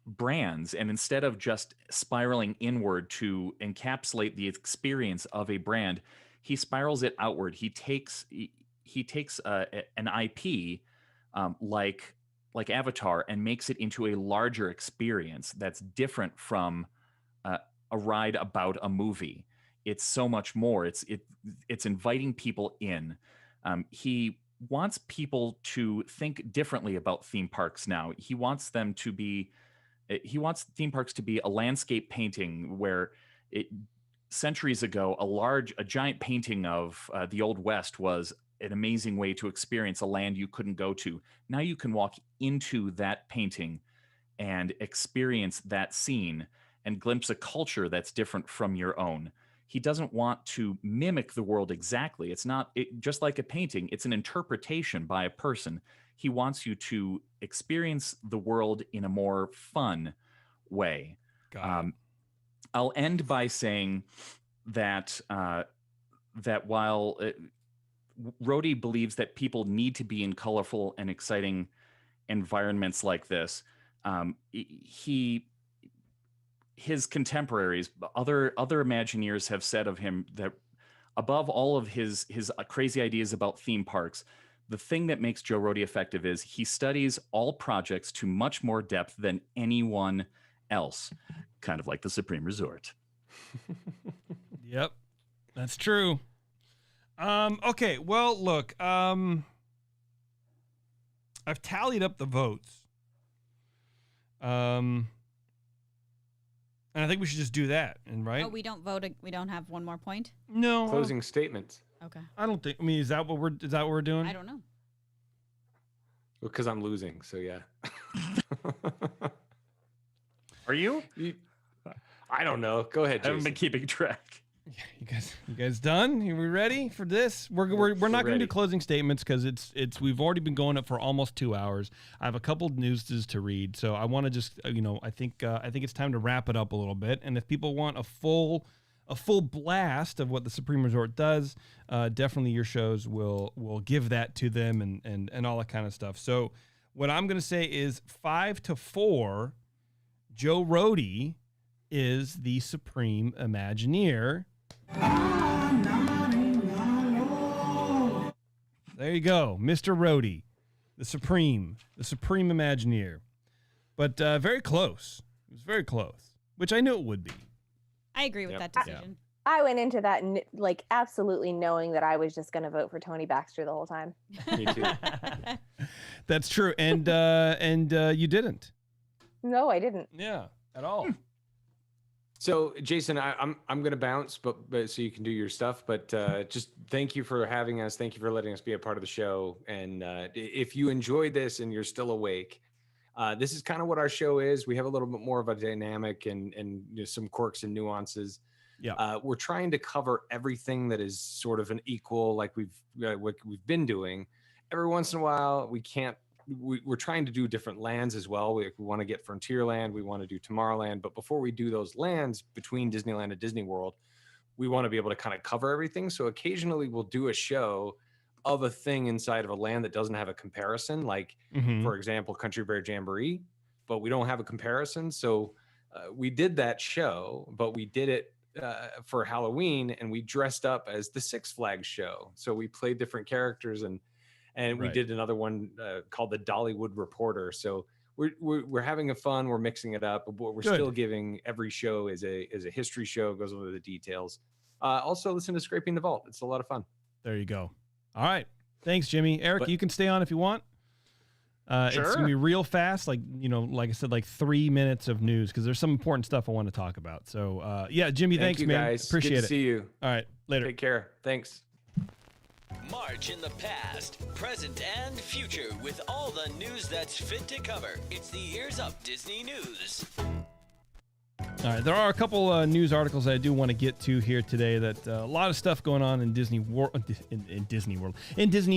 brands, and instead of just spiraling inward to encapsulate the experience of a brand, he spirals it outward. He takes an IP like Avatar and makes it into a larger experience that's different from a ride about a movie. It's so much more. It's inviting people in. He wants people to think differently about theme parks now. He wants theme parks to be a landscape painting where centuries ago, a giant painting of the Old West was an amazing way to experience a land you couldn't go to. Now you can walk into that painting and experience that scene and glimpse a culture that's different from your own. He doesn't want to mimic the world exactly. It's not just like a painting. It's an interpretation by a person. He wants you to experience the world in a more fun way. I'll end by saying that that while Rhodey believes that people need to be in colorful and exciting environments like this, his contemporaries, other Imagineers have said of him that above all of his crazy ideas about theme parks, the thing that makes Joe Rhodey effective is he studies all projects to much more depth than anyone else, kind of like the Supreme Resort. Yep, that's true. Okay, well, look, I've tallied up the votes. And I think we should just do that, and right? Oh, we don't vote. We don't have one more point. No. Closing statements. Okay. I don't think. I mean, is that what we're doing? I don't know. Because I'm losing, so yeah. Are you? I don't know. Go ahead, I haven't been Jason. keeping track. You guys done? Are we ready for this? We're not going to do closing statements because it's we've already been going up for almost 2 hours. I have a couple of newses to read, so I want to just I think it's time to wrap it up a little bit. And if people want a full blast of what the Supreme Resort does, definitely your shows will give that to them and all that kind of stuff. So what I'm going to say is 5-4, Joe Rhodey is the Supreme Imagineer. There you go, Mr. Rhodey, the Supreme Imagineer. But very close. It was very close, which I knew it would be. I agree with that decision. I went into that like absolutely knowing that I was just going to vote for Tony Baxter the whole time. Me too. That's true, and you didn't. No, I didn't. Yeah, at all. So, Jason, I'm going to bounce, but so you can do your stuff. But just thank you for having us. Thank you for letting us be a part of the show. And if you enjoyed this and you're still awake, this is kind of what our show is. We have a little bit more of a dynamic and some quirks and nuances. Yeah, we're trying to cover everything that is sort of an equal, like we've been doing. Every once in a while, we're trying to do different lands as well. We want to get Frontierland. We want to do Tomorrowland. But before we do those lands between Disneyland and Disney World, we want to be able to kind of cover everything. So occasionally we'll do a show of a thing inside of a land that doesn't have a comparison. Like, for example, Country Bear Jamboree, but we don't have a comparison. So we did that show, but we did it for Halloween and we dressed up as the Six Flags show. So we played different characters and we did another one called the Dollywood Reporter. So we're having a fun. We're mixing it up, but we're still giving every show is a history show. Goes over the details. Also, listen to Scraping the Vault. It's a lot of fun. There you go. All right, thanks, Jimmy. Eric, you can stay on if you want. Sure. It's gonna be real fast, like I said, like 3 minutes of news because there's some important stuff I want to talk about. So yeah, Jimmy, thanks, you, man. guys. Appreciate Good it. to see you. All right, later. Take care. Thanks. March in the past, present, and future with all the news that's fit to cover. It's the Ears Up Disney News. All right, there are a couple news articles I do want to get to here today. That a lot of stuff going on in Disney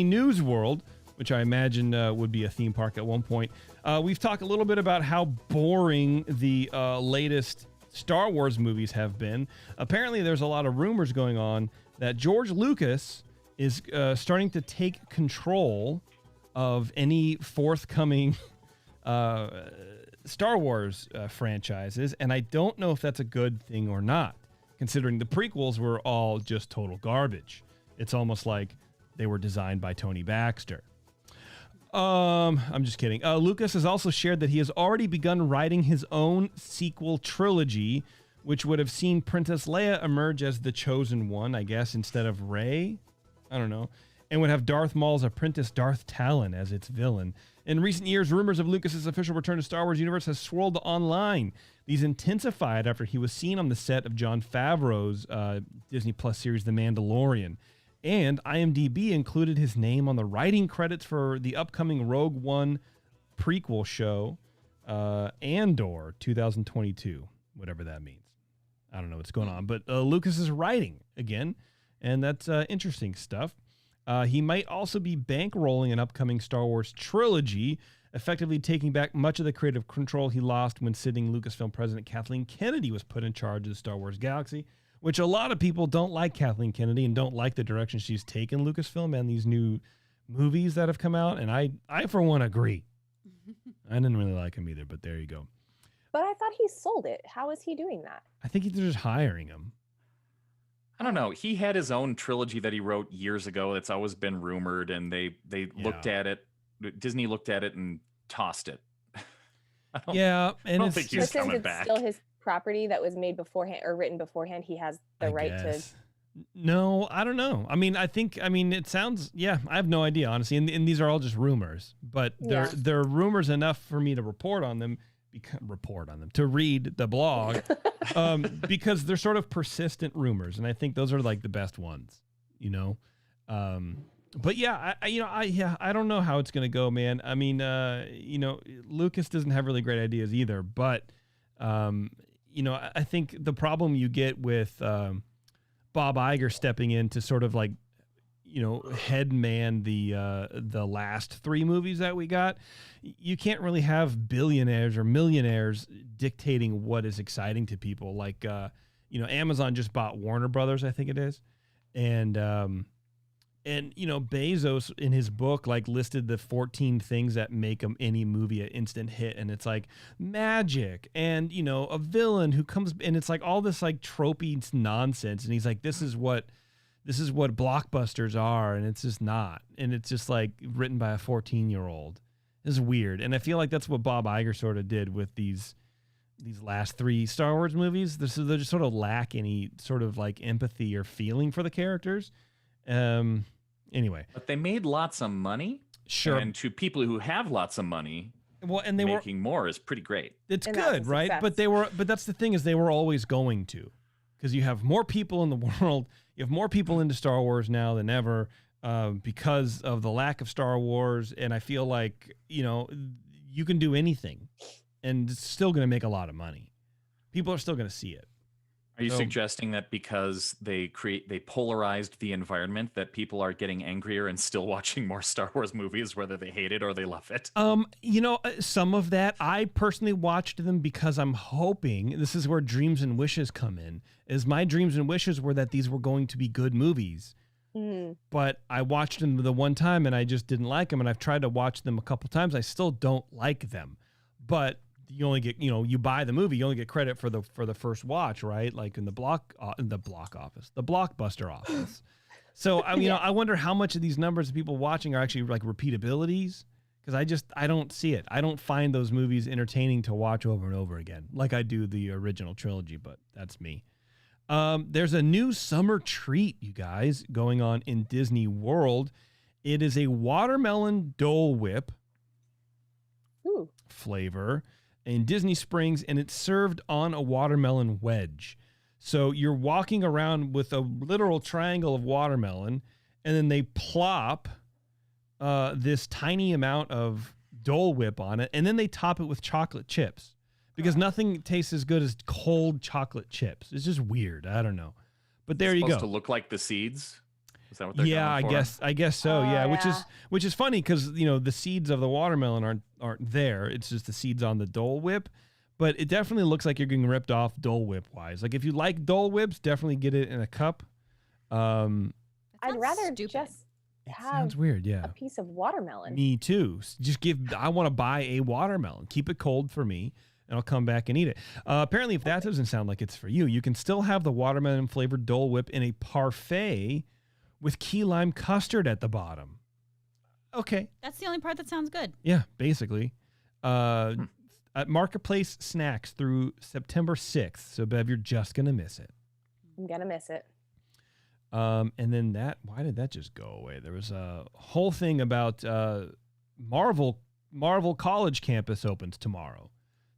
News World, which I imagine would be a theme park at one point. We've talked a little bit about how boring the latest Star Wars movies have been. Apparently, there's a lot of rumors going on that George Lucas is starting to take control of any forthcoming Star Wars franchises, and I don't know if that's a good thing or not, considering the prequels were all just total garbage. It's almost like they were designed by Tony Baxter. I'm just kidding. Lucas has also shared that he has already begun writing his own sequel trilogy, which would have seen Princess Leia emerge as the chosen one, I guess, instead of Rey. I don't know. and would have Darth Maul's apprentice Darth Talon as its villain. In recent years, rumors of Lucas's official return to Star Wars universe has swirled online. These intensified after he was seen on the set of Jon Favreau's Disney Plus series The Mandalorian. And IMDb included his name on the writing credits for the upcoming Rogue One prequel show, Andor 2022, whatever that means. I don't know what's going on, but Lucas is writing again, and that's interesting stuff. He might also be bankrolling an upcoming Star Wars trilogy, effectively taking back much of the creative control he lost when sitting Lucasfilm president Kathleen Kennedy was put in charge of the Star Wars galaxy, which a lot of people don't like Kathleen Kennedy and don't like the direction she's taken Lucasfilm and these new movies that have come out. And I for one, agree. I didn't really like him either, but there you go. But I thought he sold it. How is he doing that? I think they're just hiring him. I don't know. He had his own trilogy that he wrote years ago. It's always been rumored, and they looked at it. Disney looked at it and tossed it. And I don't it's think just, he's Since coming it's back. still his property that was made beforehand or written beforehand, he has the I right to. guess. No, I don't know. I mean, it sounds, I have no idea, honestly. And these are all just rumors, but they're rumors enough for me to report on them, to read the blog, because they're sort of persistent rumors. And I think those are like the best ones, you know? But yeah, I don't know how it's going to go, man. I mean, Lucas doesn't have really great ideas either, but, I think the problem you get with, Bob Iger stepping in to sort of like, head man the last three movies that we got. You can't really have billionaires or millionaires dictating what is exciting to people. Like, Amazon just bought Warner Brothers, I think it is. And Bezos in his book, like, listed the 14 things that make any movie an instant hit. And it's like magic and, a villain who comes, and it's like all this like tropey nonsense. And he's like, this is what blockbusters are. And it's just not. And it's just like written by a 14-year-old. It's weird. And I feel like that's what Bob Iger sort of did with these last three Star Wars movies. They just sort of lack any sort of like empathy or feeling for the characters. Anyway, but they made lots of money. Sure. And to people who have lots of money, and making more is pretty great. It's good, right? But that's the thing, is they were always going to, because you have more people in the world. You have more people into Star Wars now than ever, because of the lack of Star Wars. And I feel like, you can do anything and it's still going to make a lot of money. People are still going to see it. Are you suggesting that because they polarized the environment, that people are getting angrier and still watching more Star Wars movies, whether they hate it or they love it? Some of that. I personally watched them because I'm hoping, this is where dreams and wishes come in, is my dreams and wishes were that these were going to be good movies. But I watched them the one time and I just didn't like them. And I've tried to watch them a couple times. I still don't like them, but you only get, you buy the movie, you only get credit for the first watch, right? Like in the Blockbuster office. So I wonder how much of these numbers of people watching are actually like repeatabilities, because I don't see it. I don't find those movies entertaining to watch over and over again, like I do the original trilogy. But that's me. There's a new summer treat, you guys, going on in Disney World. It is a watermelon Dole Whip flavor in Disney Springs, and it's served on a watermelon wedge. So you're walking around with a literal triangle of watermelon, and then they plop this tiny amount of Dole Whip on it, and then they top it with chocolate chips, because nothing tastes as good as cold chocolate chips. It's just weird. I don't know. But there you go. Supposed to look like the seeds? Is that what they're going for? I guess so. Which is funny, because the seeds of the watermelon aren't there. It's just the seeds on the Dole Whip. But it definitely looks like you're getting ripped off Dole Whip wise. Like, if you like Dole Whips, definitely get it in a cup. I'd rather just have sounds weird, yeah. a piece of watermelon. Me too. I want to buy a watermelon. Keep it cold for me, and I'll come back and eat it. Apparently, if that doesn't sound like it's for you, you can still have the watermelon flavored Dole Whip in a parfait with key lime custard at the bottom. Okay. That's the only part that sounds good. Yeah, basically. At Marketplace Snacks through September 6th. So, Bev, you're just going to miss it. I'm going to miss it. And then why did that just go away? There was a whole thing about Marvel College campus opens tomorrow.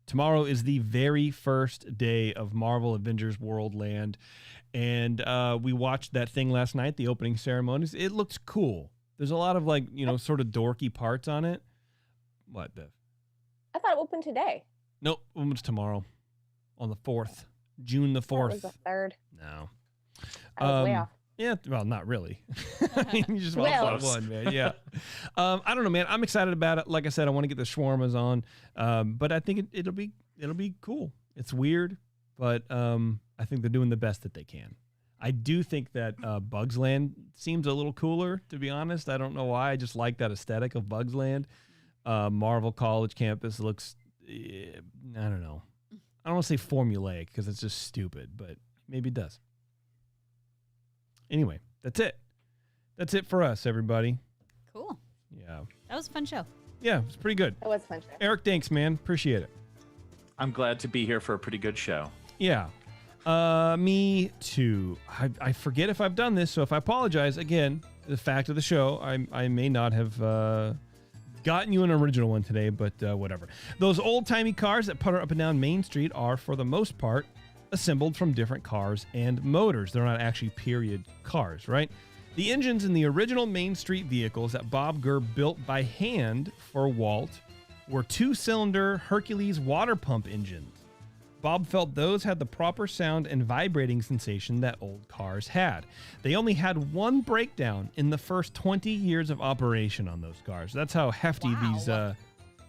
Tomorrow is the very first day of Marvel Avengers Worldland. And we watched that thing last night, the opening ceremonies. It looks cool. There's a lot of sort of dorky parts on it. What, Bev? I thought it opened today. Nope, it opens tomorrow on the 4th, June the 4th. That was the 3rd. No. I was way off. Yeah, well, not really. You just Well. off one, man. Yeah. I don't know, man. I'm excited about it. Like I said, I want to get the shawarmas on, but I think it'll be cool. It's weird, but I think they're doing the best that they can. I do think that Bugs Land seems a little cooler, to be honest. I don't know why. I just like that aesthetic of Bugs Land. Marvel College campus looks, I don't know. I don't want to say formulaic because it's just stupid, but maybe it does. Anyway, that's it. That's it for us, everybody. Cool. Yeah. That was a fun show. Yeah, it's pretty good. It was fun. Eric, thanks, man. Appreciate it. I'm glad to be here for a pretty good show. Yeah. Me too. I forget if I've done this, so if I apologize, again, the fact of the show, I may not have gotten you an original one today, but whatever. Those old-timey cars that putter up and down Main Street are, for the most part, assembled from different cars and motors. They're not actually period cars, right? The engines in the original Main Street vehicles that Bob Gurr built by hand for Walt were 2-cylinder Hercules water pump engines. Bob felt those had the proper sound and vibrating sensation that old cars had. They only had one breakdown in the first 20 years of operation on those cars. That's how hefty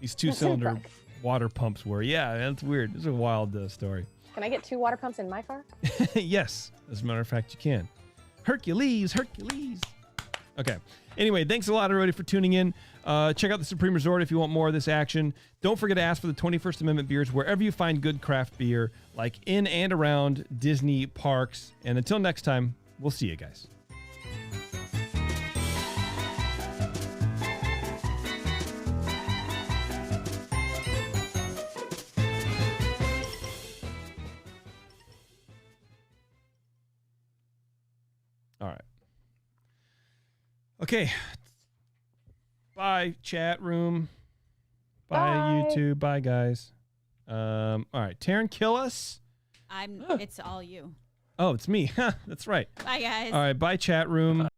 these 2-cylinder water pumps were. Yeah, that's weird. It's a wild story. Can I get 2 water pumps in my car? Yes, as a matter of fact, you can. Hercules. Okay. Anyway, thanks a lot, everybody, for tuning in. Check out the Supreme Resort if you want more of this action. Don't forget to ask for the 21st Amendment beers wherever you find good craft beer, like in and around Disney parks. And until next time, we'll see you guys. All right. Okay. Bye, chat room. Bye, YouTube. Bye, guys. All right. Taryn, kill us. It's all you. Oh, it's me. That's right. Bye, guys. All right. Bye, chat room.